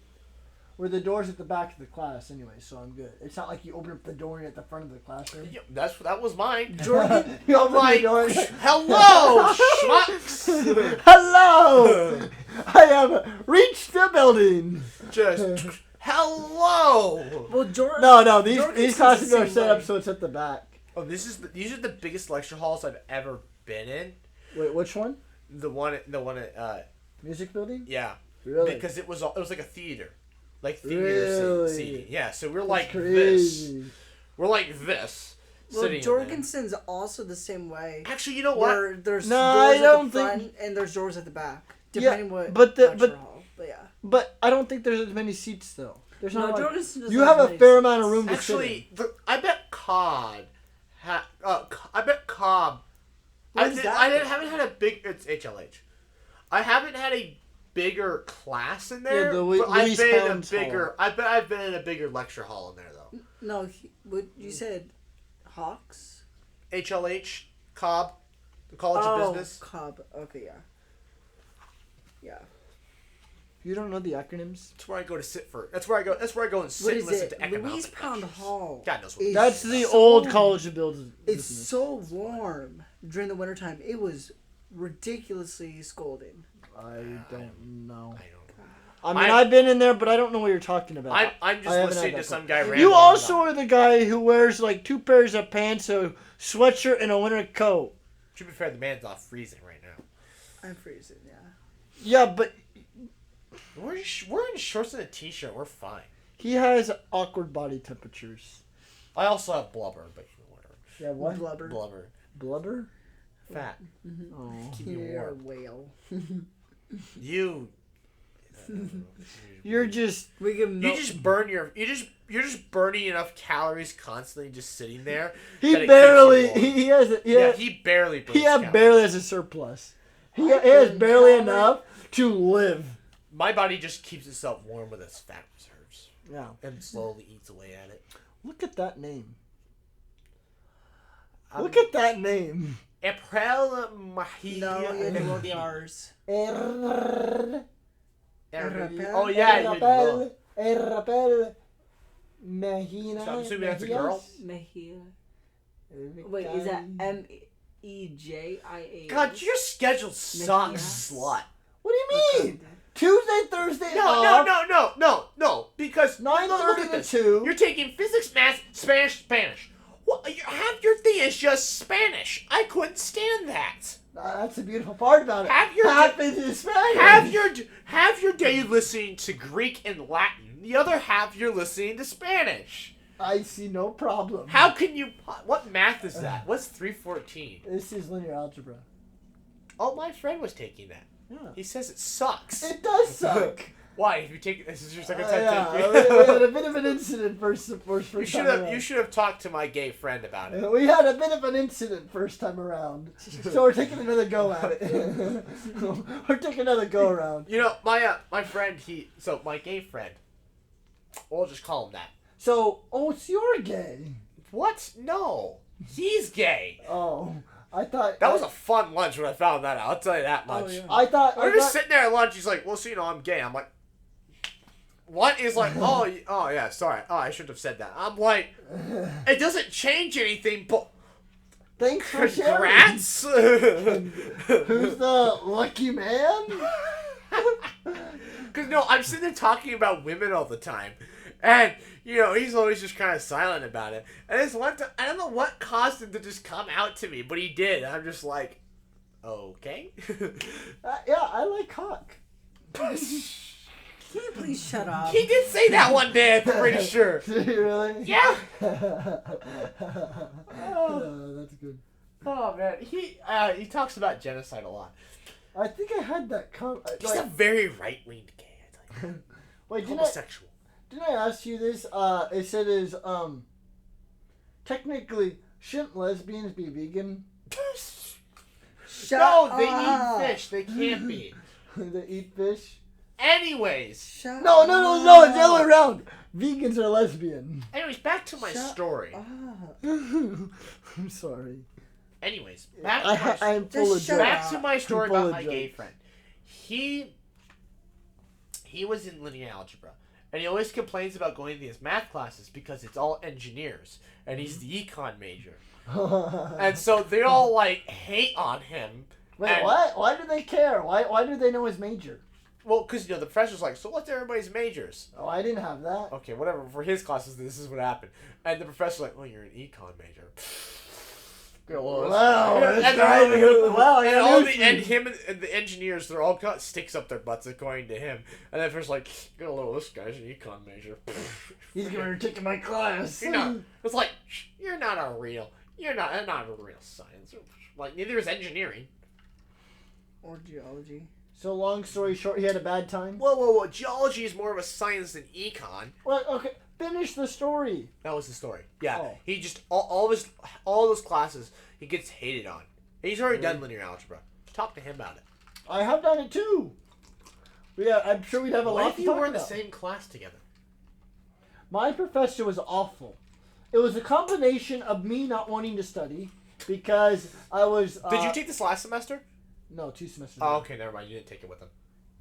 where the door's at the back of the class anyway, so I'm good. It's not like you open up the door and you're at the front of the classroom. Yeah, that was mine. Jordan, You I'm open the like, door and- hello, schmucks. Hello! I have reached the building! Just hello. well, Jordan. No, these Jorgensen's classes the are same set way. up so it's at the back. Oh, these are the biggest lecture halls I've ever been in. Wait, which one? The one at Music building? yeah. Really? Because it was like a theater. Like Really? seating. Yeah, so we're That's like crazy. this. We're like this. Well, sitting in Jorgensen's also the same way. there. Actually, you know what? Where there's No, doors I at don't the front think- and there's doors at the back, Yeah, depending what but the- lecture but- hall. But yeah, But I don't think there's as many seats though. There's no, not like, Jorgensen doesn't you have a many fair seats. amount of room to sit in. Actually, I bet Cobb. I bet Cobb. What is that? I haven't had a big. It's HLH. I haven't had a bigger class in there. the but I've Louise been in a Pounds bigger. I've been in a bigger lecture hall in there though. No, what you said, Hawks? HLH, Cobb, the College of Business. Cobb. Okay, yeah. Yeah. You don't know the acronyms? That's where I go to sit for. That's where I go. That's where I go and sit What and is listen it? to economics. Louise Pound Hall. God knows what. is That's the so- old College of Business. It's so warm during the wintertime. It was ridiculously scolding. I don't know. I don't. I mean, I've been in there, but I don't know what you're talking about. I'm I just haven't listening had to that some guy. You rambling also on. are the guy who wears like 2 pairs of pants, a sweatshirt, and a winter coat. To be fair, the man's not freezing right now. I'm freezing, yeah. Yeah, but We're in shorts and a t-shirt. We're fine. he has awkward body temperatures. I also have blubber, but you know, whatever. Yeah, what? Blubber. Blubber. Blubber? Fat. Oh. Keep you You're a warm. whale. You. You're just... We can You just burn your. You're just burning enough calories constantly, just sitting there. He that it barely... keeps you warm. He has... Yeah, he barely. Burns He calories. barely has a surplus. He has burn barely calories. enough to live. My body just keeps itself warm with its fat reserves, Yeah. and slowly eats away at it. Look at that name. Um, Look at that name. April Mahia. No, you have to roll the R's. Oh yeah, you will. Errapel. Mejina. So I'm assuming that's a girl? Mejia. Wait, is that Mejia? God, your schedule sucks, slut. What do you mean? Tuesday, Thursday No, off. no. Because 9:30 look at to this. 2. You're taking physics, math, Spanish. What? Half your thing is just Spanish. I couldn't stand that. That's the beautiful part about it. Have your Half is Spanish. Have your day listening to Greek and Latin. The other half you're listening to Spanish. I see no problem. How can you? What math is that? What's 314? This is linear algebra. Oh, my friend was taking that. Yeah. He says it sucks. It does suck. Why? If you take this is your second time Yeah, taking we had it. a bit of an incident first You should time have. around. You should have talked to my gay friend about it. We had a bit of an incident first time around, so we're taking another go at it. We're taking another go around. You know, my friend. My gay friend. We'll just call him that. So, it's you're gay. What? No, he's gay. Oh, I thought That was a fun lunch when I found that out. I'll tell you that much. Oh, yeah. I thought. We're just sitting there at lunch. He's like, "Well, so you know, I'm gay." I'm like, "What?" He's like, "Oh, yeah, sorry. Oh, I shouldn't have said that." I'm like, "It doesn't change anything, but Thanks for sharing. congrats." Who's the lucky man? Because no, I'm sitting there talking about women all the time, and you know he's always just kind of silent about it. And this one time, I don't know what caused him to just come out to me, but he did. I'm just like, okay. Yeah, I like cock. Can you please shut up? He did say that one day. I'm pretty sure. Did you really? Yeah. Oh, that's good. Oh man, he talks about genocide a lot. I think I had that. He's a very right-winged gay. I tell you. Wait, didn't Homosexual. I ask you this? It said is technically shouldn't lesbians be vegan? Shut No, up. they eat fish. They can't be. They eat fish. Anyways. Shut No, up. it's the other way around. Vegans are lesbian. Anyways, back to my Shut story. up. I'm sorry. Anyways, back to my I'm full of Just shut jokes. back to my story Full about of my gay jokes. friend. He was in linear algebra, and he always complains about going to these math classes because it's all engineers, and he's the econ major, and so they all like hate on him. Wait, and- what? Why do they care? Why do they know his major? Well, because the professor's like, so what's everybody's majors? Oh, I didn't have that. Okay, whatever. For his classes, this is what happened, and the professor's like, well, you're an econ major. Wow, and, this guy- wow, and yeah, all news the and feed. him and the engineers, they're all got sticks up their butts according to him. And then first like, get a little this guy's an econ major. He's gonna take my class. You're not. It's like you're not a real science. Like neither is engineering. Or geology. So long story short, he had a bad time. Whoa! Geology is more of a science than econ. Well, okay, finish the story. That was the story. Yeah, Oh. he just all those classes he gets hated on. And he's already done linear algebra. Talk to him about it. I have done it too. Yeah, I'm sure we'd have a What lot if to you talk were in the about. same class together? My professor was awful. It was a combination of me not wanting to study because I was. Did you take this last semester? No, 2 semesters. Oh, ago. okay, never mind. You didn't take it with him.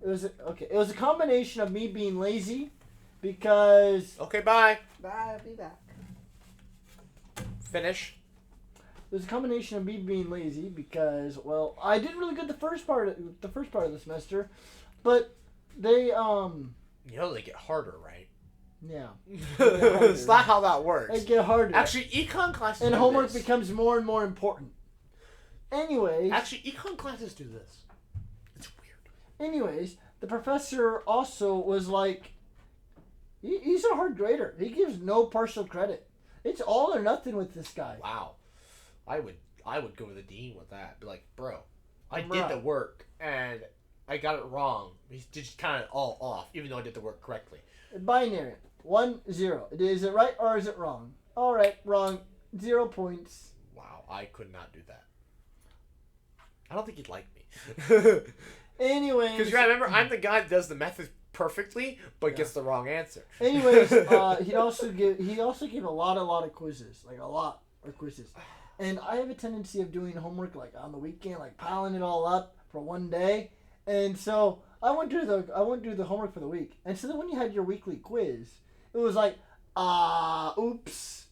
It was a combination of me being lazy because Okay, bye. Bye, I'll be back. Finish. it was a combination of me being lazy because I did really good the first part of the semester, but they You know they get harder, right? yeah It's not how that works. they get harder. Actually, econ classes and do homework this. becomes more and more important. Anyways, Econ classes do this. It's weird. anyways, the professor also was like, he's a hard grader. He gives no partial credit. It's all or nothing with this guy. Wow. I would go to the dean with that. Be like, bro, I Bro. did the work and I got it wrong. He's just kind of all off, even though I did the work correctly. Binary. 1, 0. Is it right or is it wrong? All right, wrong. 0 points. Wow, I could not do that. I don't think he'd like me. Anyways. Because remember, I'm the guy that does the method perfectly, but gets the wrong answer. Anyways, he also gave a lot of quizzes, like a lot of quizzes, and I have a tendency of doing homework like on the weekend, like piling it all up for one day, and so I wouldn't do the homework for the week, and so then when you had your weekly quiz, it was like oops,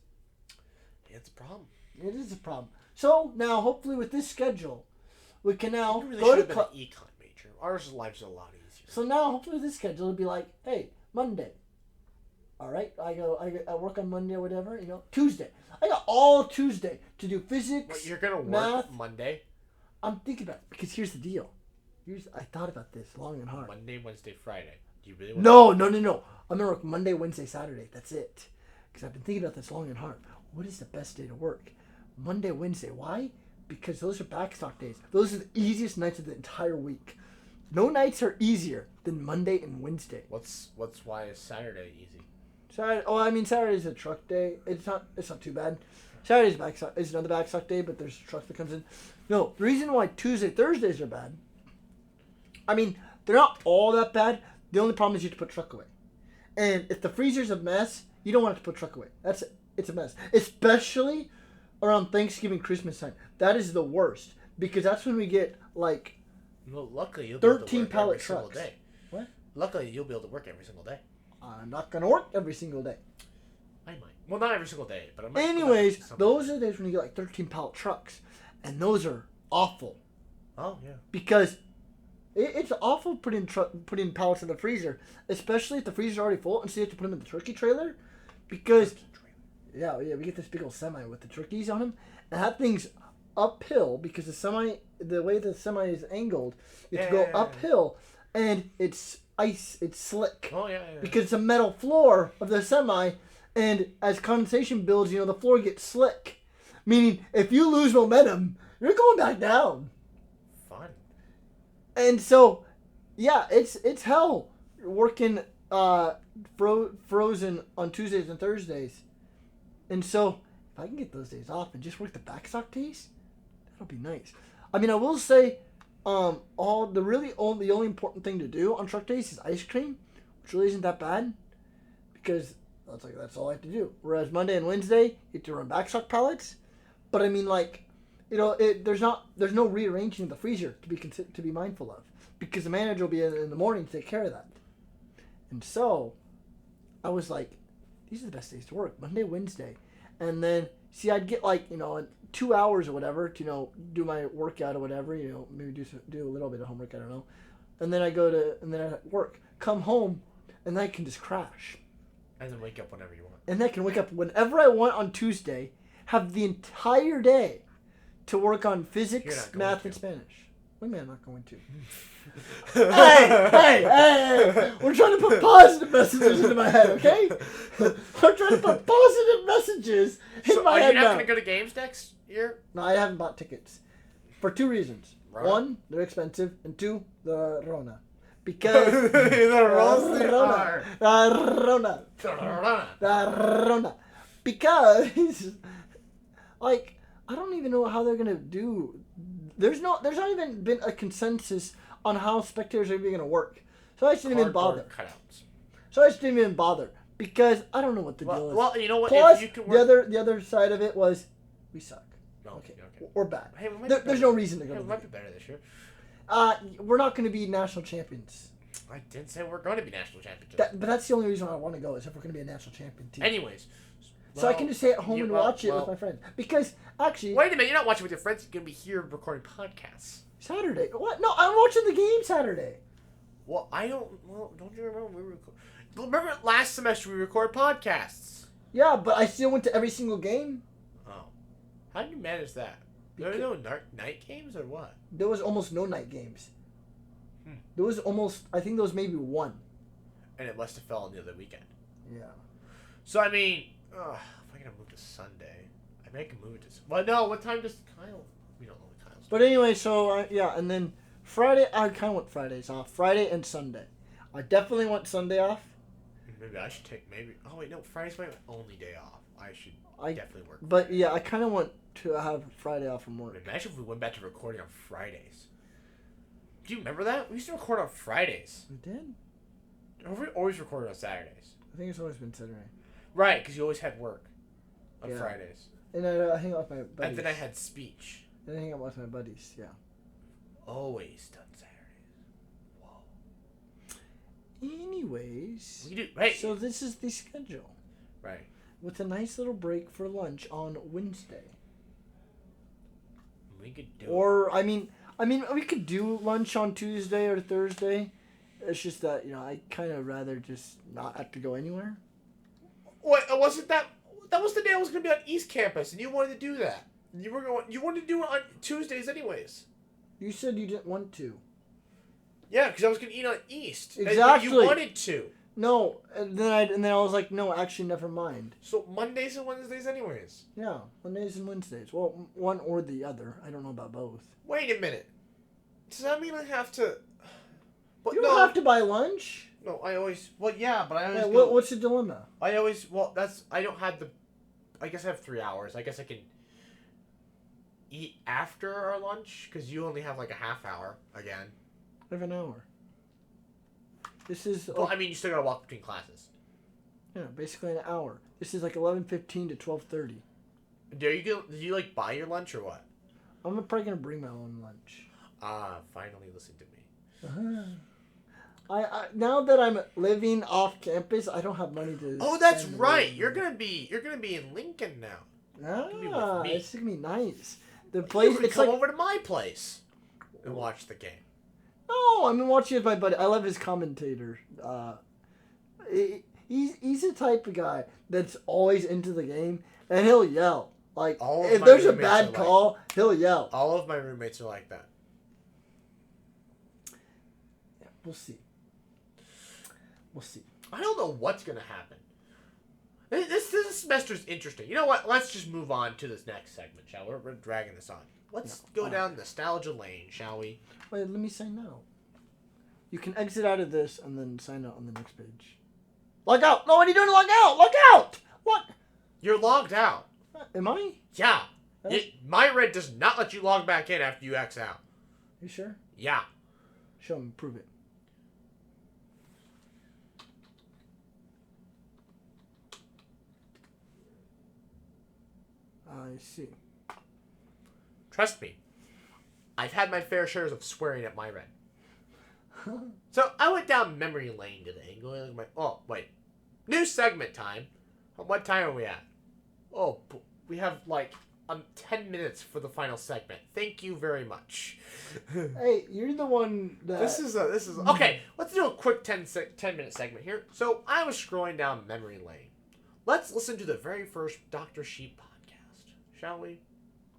It's a problem. it is a problem. So now hopefully with this schedule, we can now You really go should to have been an econ major. Ours lives are a lot easier. So now, hopefully, this schedule will be like, hey, Monday. All right, I work on Monday or whatever. Tuesday. I got all Tuesday to do physics. What, you're gonna work math. Monday? I'm thinking about it because here's the deal. I thought about this long and hard. Monday, Wednesday, Friday. Do you really want No. I'm gonna work Monday, Wednesday, Saturday. That's it. Because I've been thinking about this long and hard. What is the best day to work? Monday, Wednesday. Why? Because those are backstock days. Those are the easiest nights of the entire week. No nights are easier than Monday and Wednesday. Why is Saturday easy? Saturday's a truck day. It's not too bad. Saturday's backstock is another backstock day, but there's a truck that comes in. No, the reason why Tuesday, Thursdays are bad. They're not all that bad. The only problem is you have to put truck away. And if the freezer's a mess, you don't want to put truck away. It's a mess. Especially around Thanksgiving, Christmas time. That is the worst. Because that's when we get like Well, luckily you'll be able to 13 work pallet every single trucks. day. What? Luckily you'll be able to work every single day. I'm not gonna work every single day. I might. Well, not every single day, but I might. Anyways, some those days. are the days when you get like 13 pallet trucks. And those are awful. Oh yeah. Because it's awful putting pallets in the freezer, especially if the freezer's already full, and so you have to put them in the turkey trailer. Because yeah, we get this big old semi with the turkeys on them, and that thing's uphill because the way the semi is angled, you have to go uphill, and it's ice, it's slick. Oh yeah. Because it's a metal floor of the semi, and as condensation builds, the floor gets slick. Meaning, if you lose momentum, you're going back down. Fun. And so, yeah, it's hell working frozen on Tuesdays and Thursdays. And so, if I can get those days off and just work the backstock days, that'll be nice. I will say, the only important thing to do on truck days is ice cream, which really isn't that bad, because that's all I have to do. Whereas Monday and Wednesday, you have to run backstock pallets. But there's no rearranging the freezer to be mindful of, because the manager will be in the morning to take care of that. And so, I was like, these are the best days to work, Monday, Wednesday, and then I'd get 2 hours or whatever to do my workout or whatever, maybe do a little bit of homework, I don't know, and then I work, come home, and then I can just crash, And then wake up whenever you want. and I can wake up whenever I want on Tuesday. Have the entire day to work on physics, math, and Spanish. What do you mean I'm not going to? hey! We're trying to put positive messages into my head, okay? We're trying to put positive messages in my head Are you not now. going to go to games next year? No, I haven't bought tickets. For 2 reasons. Rona? 1, they're expensive, and 2, the Rona. Because... Rona. Rona. Because... I don't even know how they're gonna do. There's not even been a consensus on how spectators are even gonna work. So I just didn't even bother. Cardboard cutouts. So I just didn't even bother because I don't know what the deal is. Well, you know what? Plus, if you can work... the other side of it was we suck. Okay. Or bad. Hey, we might There's be no better. reason to go Hey, to we the might be game. better this year. We're not going to be national champions. I didn't say we're going to be national champions. But that's the only reason I want to go is if we're going to be a national champion team. Anyways. So I can just stay at home and watch it with my friends. Because, actually... Wait a minute, you're not watching with your friends. You're going to be here recording podcasts. Saturday. What? No, I'm watching the game Saturday. Well, don't you remember we record? Remember last semester we recorded podcasts? Yeah, but I still went to every single game. Oh. How did you manage that? There were no night games or what? There was almost no night games. There was almost... I think there was maybe one. And it must have fell on the other weekend. Yeah. So, I mean... if I'm going to move to Sunday... I mean, I can move it to... Well, no, what time does Kyle... We don't know what Kyle's doing. But anyway, so, yeah, and then Friday... I kind of want Fridays off. Friday and Sunday. I definitely want Sunday off. Maybe I should take... Oh, wait, no. Friday's my only day off. I should definitely work. But, yeah, I kind of want to have Friday off from work. Imagine if we went back to recording on Fridays. Do you remember that? We used to record on Fridays. We did? Or we always recorded on Saturdays. I think it's always been Saturday. Right, because you always had work on Yeah. Fridays. And I hang out with my buddies. And then I had speech. And I hang out with my buddies, yeah. Always done Saturdays. Whoa. Anyways. We do, right. So this is the schedule. Right. With a nice little break for lunch on Wednesday. We could do Or, I mean, we could do lunch on Tuesday or Thursday. It's just that, I kind of rather just not have to go anywhere. What, wasn't that... That was the day I was going to be on East Campus, and you wanted to do that. You wanted to do it on Tuesdays anyways. You said you didn't want to. Yeah, because I was going to eat on East. Exactly. And you wanted to. No, and then I was like, no, actually, never mind. So Mondays and Wednesdays anyways. Yeah, Mondays and Wednesdays. Well, one or the other. I don't know about both. Wait a minute. Does that mean I have to... But You don't have to buy lunch. No, I always... Well, yeah, but I always... Yeah, go, what's the dilemma? I always... Well, that's... I don't have the... I guess I have 3 hours. I guess I can eat after our lunch, because you only have like a half hour, again. I have an hour. This is... Well, I mean, you still gotta walk between classes. Yeah, basically an hour. This is like 11:15 to 12:30. Do you like buy your lunch or what? I'm probably gonna bring my own lunch. Finally listen to me. I now that I'm living off campus, I don't have money to. Oh, that's spend right. money. You're gonna be in Lincoln now. Ah, with me. it's gonna be nice. The Please, place. you could It's come like over to my place and watch the game. no, I'm watching with my buddy. I love his commentator. He's the type of guy that's always into the game, and he'll yell. Like All of if my there's a roommates are bad like- call, he'll yell. All of my roommates are like that. Yeah, we'll see. We'll see. I don't know what's gonna happen. This semester's interesting. You know what? Let's just move on to this next segment, shall we? We're dragging this on. Let's go down nostalgia lane, shall we? Wait, let me sign out. You can exit out of this and then sign out on the next page. Log out! No, what are you doing? Log out! Log out! What? You're logged out. Am I? Yeah. Huh? My red does not let you log back in after you X out. You sure? Yeah. Show me. Prove it. I see. Trust me. I've had my fair shares of swearing at my red. So I went down memory lane today. Going like my wait, new segment time. What time are we at? Oh, we have like 10 minutes for the final segment. Thank you very much. Hey, you're the one that. This is okay. Let's do a quick 10-minute segment here. So I was scrolling down memory lane. Let's listen to the very first Dr. Sheep podcast, shall we?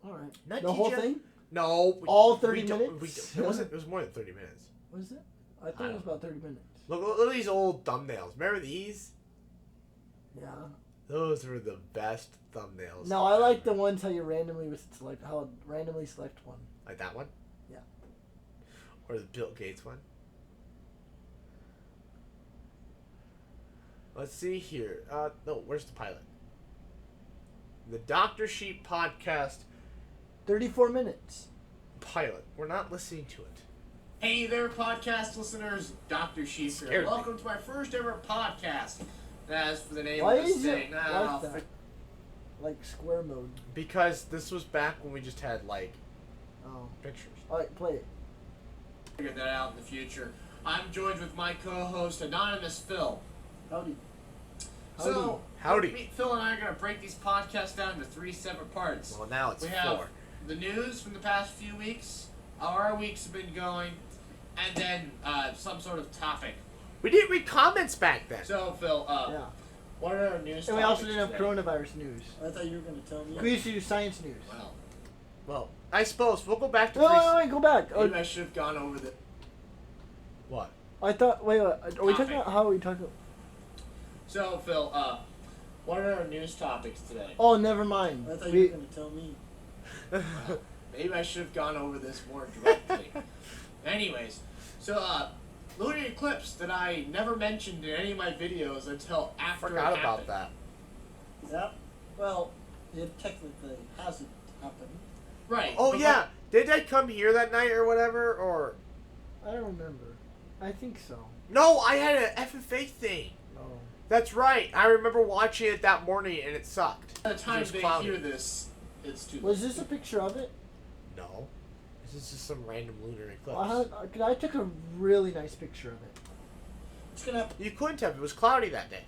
All right. Not The whole TGIF? thing? No. All 30 minutes? It wasn't. It was more than 30 minutes. Was it? I thought it was about 30 minutes. Look at these old thumbnails. Remember these? Yeah. Those were the best thumbnails. No, I like the ones how you randomly select one. Like that one? Yeah. Or the Bill Gates one? Let's see here. No, where's the pilot? The Dr. Sheep podcast 34 minutes. pilot. We're not listening to it. Hey there, podcast listeners. Dr. Sheep here. Scared me. Welcome to my first ever podcast. As for the name Why of this is thing, it nah, like that? Like square mode. Because this was back when we just had like Oh. pictures. Alright, play it. figure that out in the future. I'm joined with my co-host, Anonymous Phil. Howdy. So, Howdy. me, Phil and I are going to break these podcasts down into 3 separate parts. Well, now it's We have 4. the news from the past few weeks, how our weeks have been going, and then some sort of topic. We didn't read comments back then. So, Phil, Yeah. what are our news And we also topics didn't have today? coronavirus news. I thought you were going to tell me. We used to do science news. Well, Well, I suppose we'll go back to Wait, three. wait, go back. maybe I should have gone over the... What? I thought. Wait. Are we talking Topic. about how are we talking? So, Phil, what are our news topics today? Oh, never mind. I thought you were going to tell me. Well, maybe I should have gone over this more directly. Anyways, so, lunar eclipse that I never mentioned in any of my videos until after Forgot it about happened. that. Yep. Well, it technically hasn't happened. Right. Oh but yeah, did I come here that night or whatever? Or I don't remember. I think so. no, I had an FFA thing. Oh. That's right. I remember watching it that morning and it sucked. By the time It was they cloudy. hear this, it's too Was late. this a picture of it? No, this is just some random lunar eclipse. I took a really nice picture of it. It's going to happen. You couldn't have. It was cloudy that day.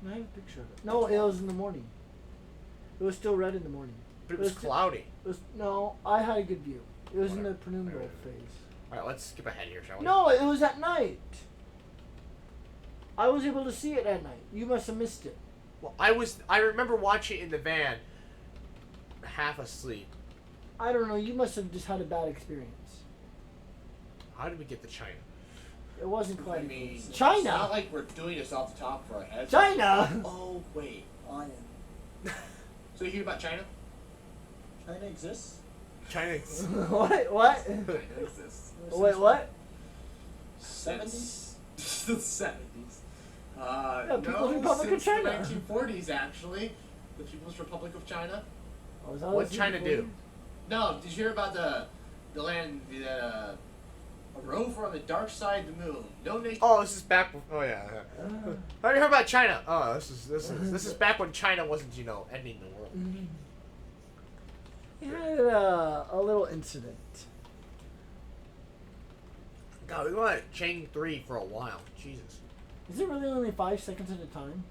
I have a picture of it. No, it was in the morning. It was still red in the morning. But it was cloudy. It was no. I had a good view. It was in the Whatever. penumbral Whatever. phase. All right, let's skip ahead here, shall we? No, it was at night. I was able to see it at night. You must have missed it. Well, I remember watching it in the van, half asleep. I don't know. You must have just had a bad experience. How did we get to China? It wasn't I quite. mean, it's China. not like we're doing this off the top of our heads. China. Oh, wait. I am. So you hear about China? China exists? China. What? China exists. Wait, what? Since the 70s. Yeah, People's no, Republic of since China. the 1940s, actually. The People's Republic of China. Oh, is that What'd it's China in do? No, did you hear about the land, a rover on the dark side of the moon? No nation. Oh, this is back. Oh yeah. Uh, Have you heard about China? Oh, this is back when China wasn't, ending the world. He had a little incident. God, we went at Chang 3 for a while. Jesus. Is it really only 5 seconds at a time?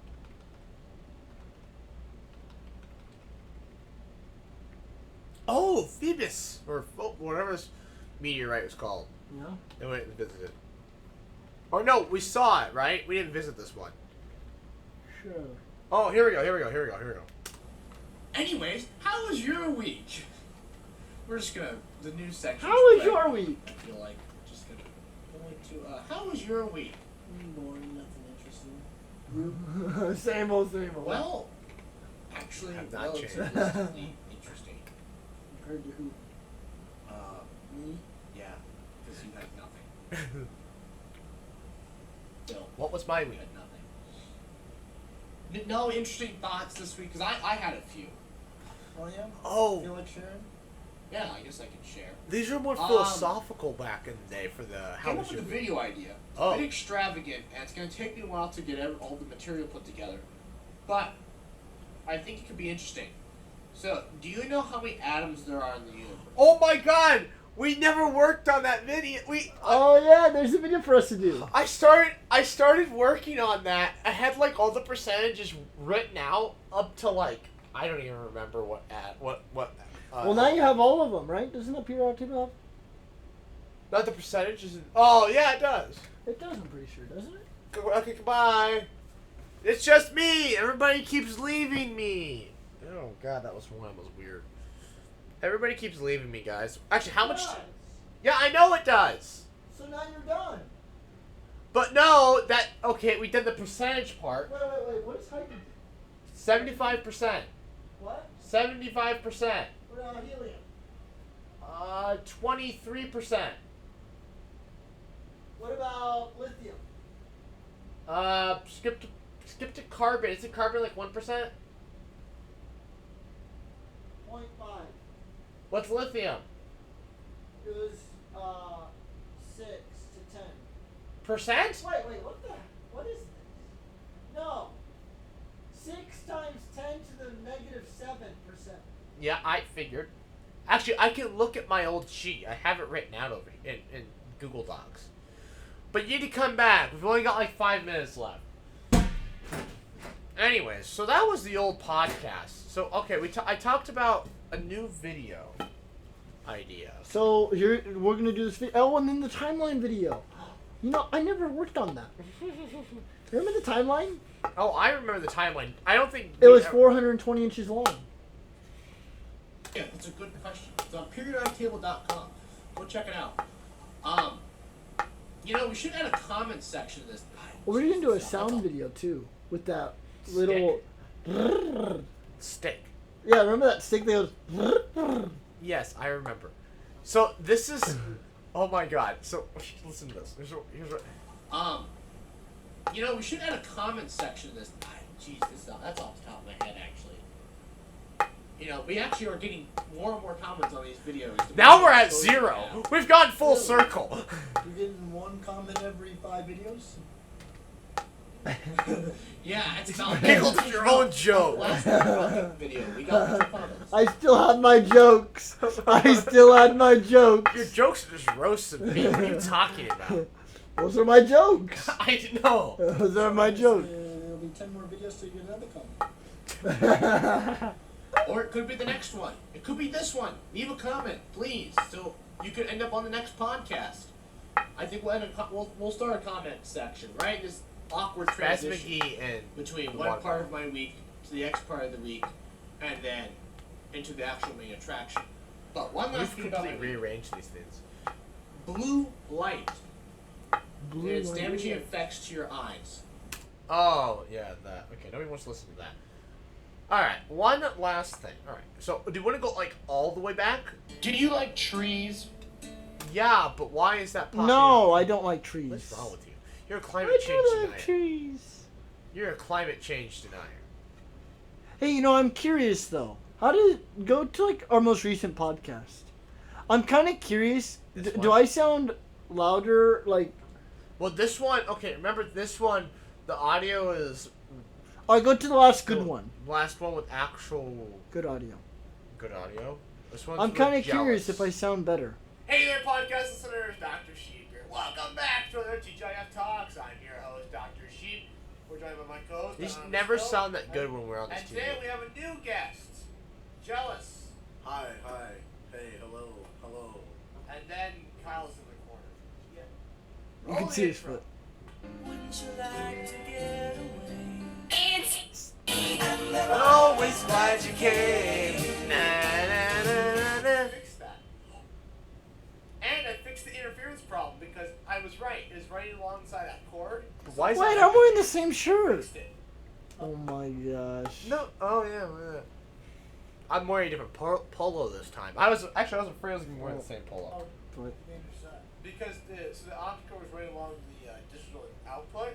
Oh, Phoebus or whatever this meteorite was called. Yeah. They went and visited. Or no, we saw it, right? We didn't visit this one. Sure. Oh, here we go. Anyways, how was your week? We're just gonna the news section. How was your week? I feel like we're just gonna go into how was your week? Boring, nothing interesting. Same old. Well, actually, Have not relatively changed. interesting. Compared to who? Me? Yeah, because you had nothing. Bill, What was my you week? had nothing. No interesting thoughts this week, because I had a few. Oh, yeah? Oh, Feel like sharing? Yeah, I guess I can share. these were more philosophical back in the day for the how Came was up your with a week? video idea. It's Oh. a bit extravagant, and it's going to take me a while to get all the material put together. But I think it could be interesting. So, do you know how many atoms there are in the universe? Oh my God! We never worked on that video. Oh yeah, there's a video for us to do. I started working on that. I had like all the percentages written out up to like I don't even remember what. Well, now you have all of them, right? Doesn't that periodic table have? Not the percentages. Oh yeah, it does. It does, I'm pretty sure, doesn't it? Okay, goodbye. It's just me. Everybody keeps leaving me. Oh God, that was weird. Everybody keeps leaving me, guys. Actually, how much? Yeah, I know it does. So now you're done. But no, okay. We did the percentage part. Wait. What is hydrogen? 75%. What? 75%. What about helium? 23%. What about lithium? Skip to carbon. Isn't carbon like 1%? 0.5. What's lithium? It was 6 to 10. Percent? Wait, what is this? No. 6 times 10 to the negative 7%. Yeah, I figured. Actually, I can look at my old sheet. I have it written out over in Google Docs. But you need to come back. We've only got like 5 minutes left. Anyways, so that was the old podcast. So, okay, I talked about a new video idea. So here we're gonna do this video. Oh, and then the timeline video. You know, I never worked on that. Remember the timeline? Oh, I remember the timeline. I don't think... It was 420 inches long. Yeah, that's a good question. It's on periodictable.com. Go check it out. You know, we should add a comment section to this. Well, we're gonna do a sound video too with that little. Stick. Yeah, remember that stick that goes. Yes, I remember. So, this is... Oh my god. So, listen to this. Here's what... You know, we should add a comment section to this. Jeez, that's off the top of my head, actually. You know, we actually are getting more and more comments on these videos. Now we're at 0. We've gone full circle. You're getting one comment every 5 videos. Yeah, it's about Giggle to your own joke. Last video, we got 2 comments. I still had my jokes. Your jokes are just roasting me. What are you talking about? Those are my jokes. I know. Those are my jokes. There'll be 10 more videos till you get another comment. Or it could be the next one. It could be this one. Leave a comment, please, so you could end up on the next podcast. I think we'll start a comment section, right? This awkward Baz transition McGee and between one part of my week to the next part of the week, and then into the actual main attraction. But one last We've thing about my completely week. rearranged these things. Blue light. Blue And its light. damaging effects to your eyes. Oh, yeah, that. Okay, nobody wants to listen to that. Alright, one last thing. Alright, so do you want to go, like, all the way back? Do you like trees? Yeah, but why is that popping No, up? I don't like trees. What's wrong with you? You're a climate I change do denier. like trees. You're a climate change denier. Hey, you know, I'm curious though. How did it go to like our most recent podcast? I'm kind of curious. This Do one? I sound louder? Like, Well, this one, okay, remember this one, the audio is I go to the last good the one. last one with actual Good audio. good audio. This one's I'm kind of with curious jealous. if I sound better. Hey there, podcast listeners. Dr. Sheep here. Welcome back to another TGIF Talks. I'm your host, Dr. Sheep. We're joined by my co-host. These Don never Stowe. sound that good when we're on this And TV. today we have a new guest. Jealous. Hi, hey, hello. And then Kyle's in the corner. Yeah. You can Roll see the his intro. foot. It's Always glad you came. Na, na, na, na. Fix that. And I fixed the interference problem because I was right. It was right alongside that cord. Why is Wait, that? I'm wearing the same shirt. Fixed it. Oh my gosh. No. Oh yeah. Yeah. I'm wearing a different polo this time. I was afraid I was gonna be wearing the same polo. But Because the optical was right along the digital output,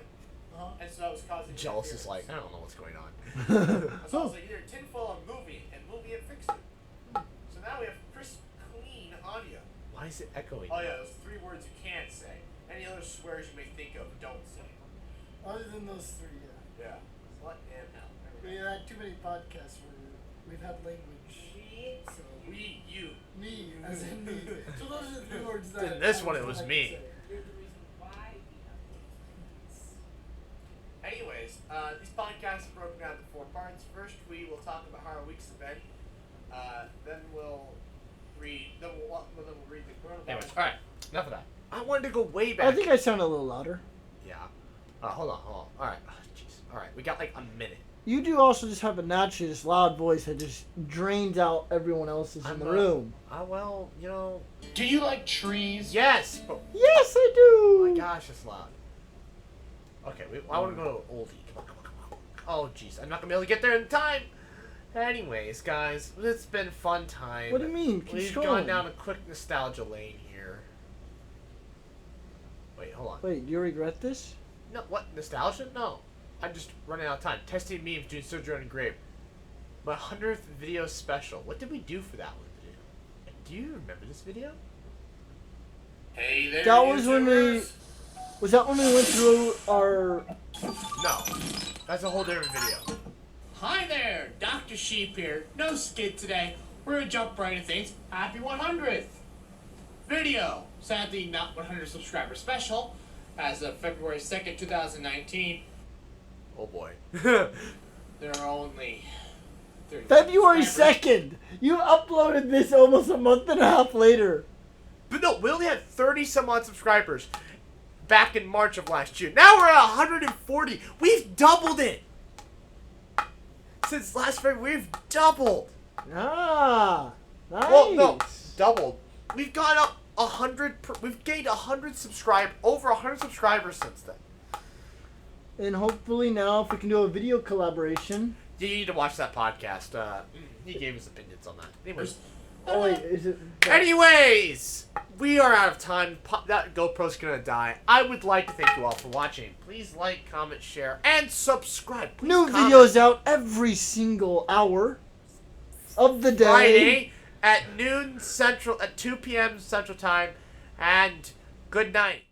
and so that was causing. Jealous is interference. like, I don't know what's going on. So I was like, either tinfoil or movie, and movie it fixed it. So now we have crisp, clean audio. Why is it echoing? Oh yeah, those 3 words you can't say. Any other swears you may think of, don't say. Other than those 3, yeah. Yeah. Slut and hell. We had too many podcasts where we've had language. So We, you. me, as in me. So those are the 3 words that. In this I one, would it was like to me. say. Anyways, these podcasts are broken down into 4 parts. First, we will talk about how our weeks have been. Then we'll read. Then we'll read the coronavirus. Anyways, all right. Enough of that. I wanted to go way back. I think I sound a little louder. Yeah. Hold on. All right. Jeez. All right. We got like a minute. You do also just have a naturally just loud voice that just drains out everyone else's in the room. Well, you know. Do you like trees? Yes. But, Yes, I oh do. my gosh, it's loud. Okay. I want to go to oldie. Come on. Oh, jeez. I'm not gonna be able to get there in time. Anyways, guys, it's been fun time. What do you mean? Keep We've scrolling. gone down a quick nostalgia lane here. Wait, hold on. Wait, do you regret this? No, what? Nostalgia? No. I'm just running out of time. Testing memes between Sojourn and Grape. My 100th video special. What did we do for that one? Do you remember this video? Hey there, That was when we. YouTubers. Was that when we went through our? No, that's a whole different video. Hi there, Dr. Sheep here. No skid today. We're gonna jump right into things. Happy 100th video. Sadly, not 100 subscriber special. As of February 2nd, 2019, Oh boy. there are only 30 February subscribers. 2nd. You uploaded this almost a month and a half later. But no, we only had 30 some odd subscribers back in March of last year. Now we're at 140. We've doubled it. Since last February, we've doubled. Ah, nice. Well, no, doubled. We've gone up 100. We've gained 100 over 100 subscribers since then. And hopefully now, if we can do a video collaboration. You need to watch that podcast. He gave his opinions on that. Oh wait, is it? Anyways, we are out of time. That GoPro's gonna die. I would like to thank you all for watching. Please like, comment, share, and subscribe. Please New comment. videos out every single hour of the day. Friday at noon central, at 2 p.m. Central Time, and good night.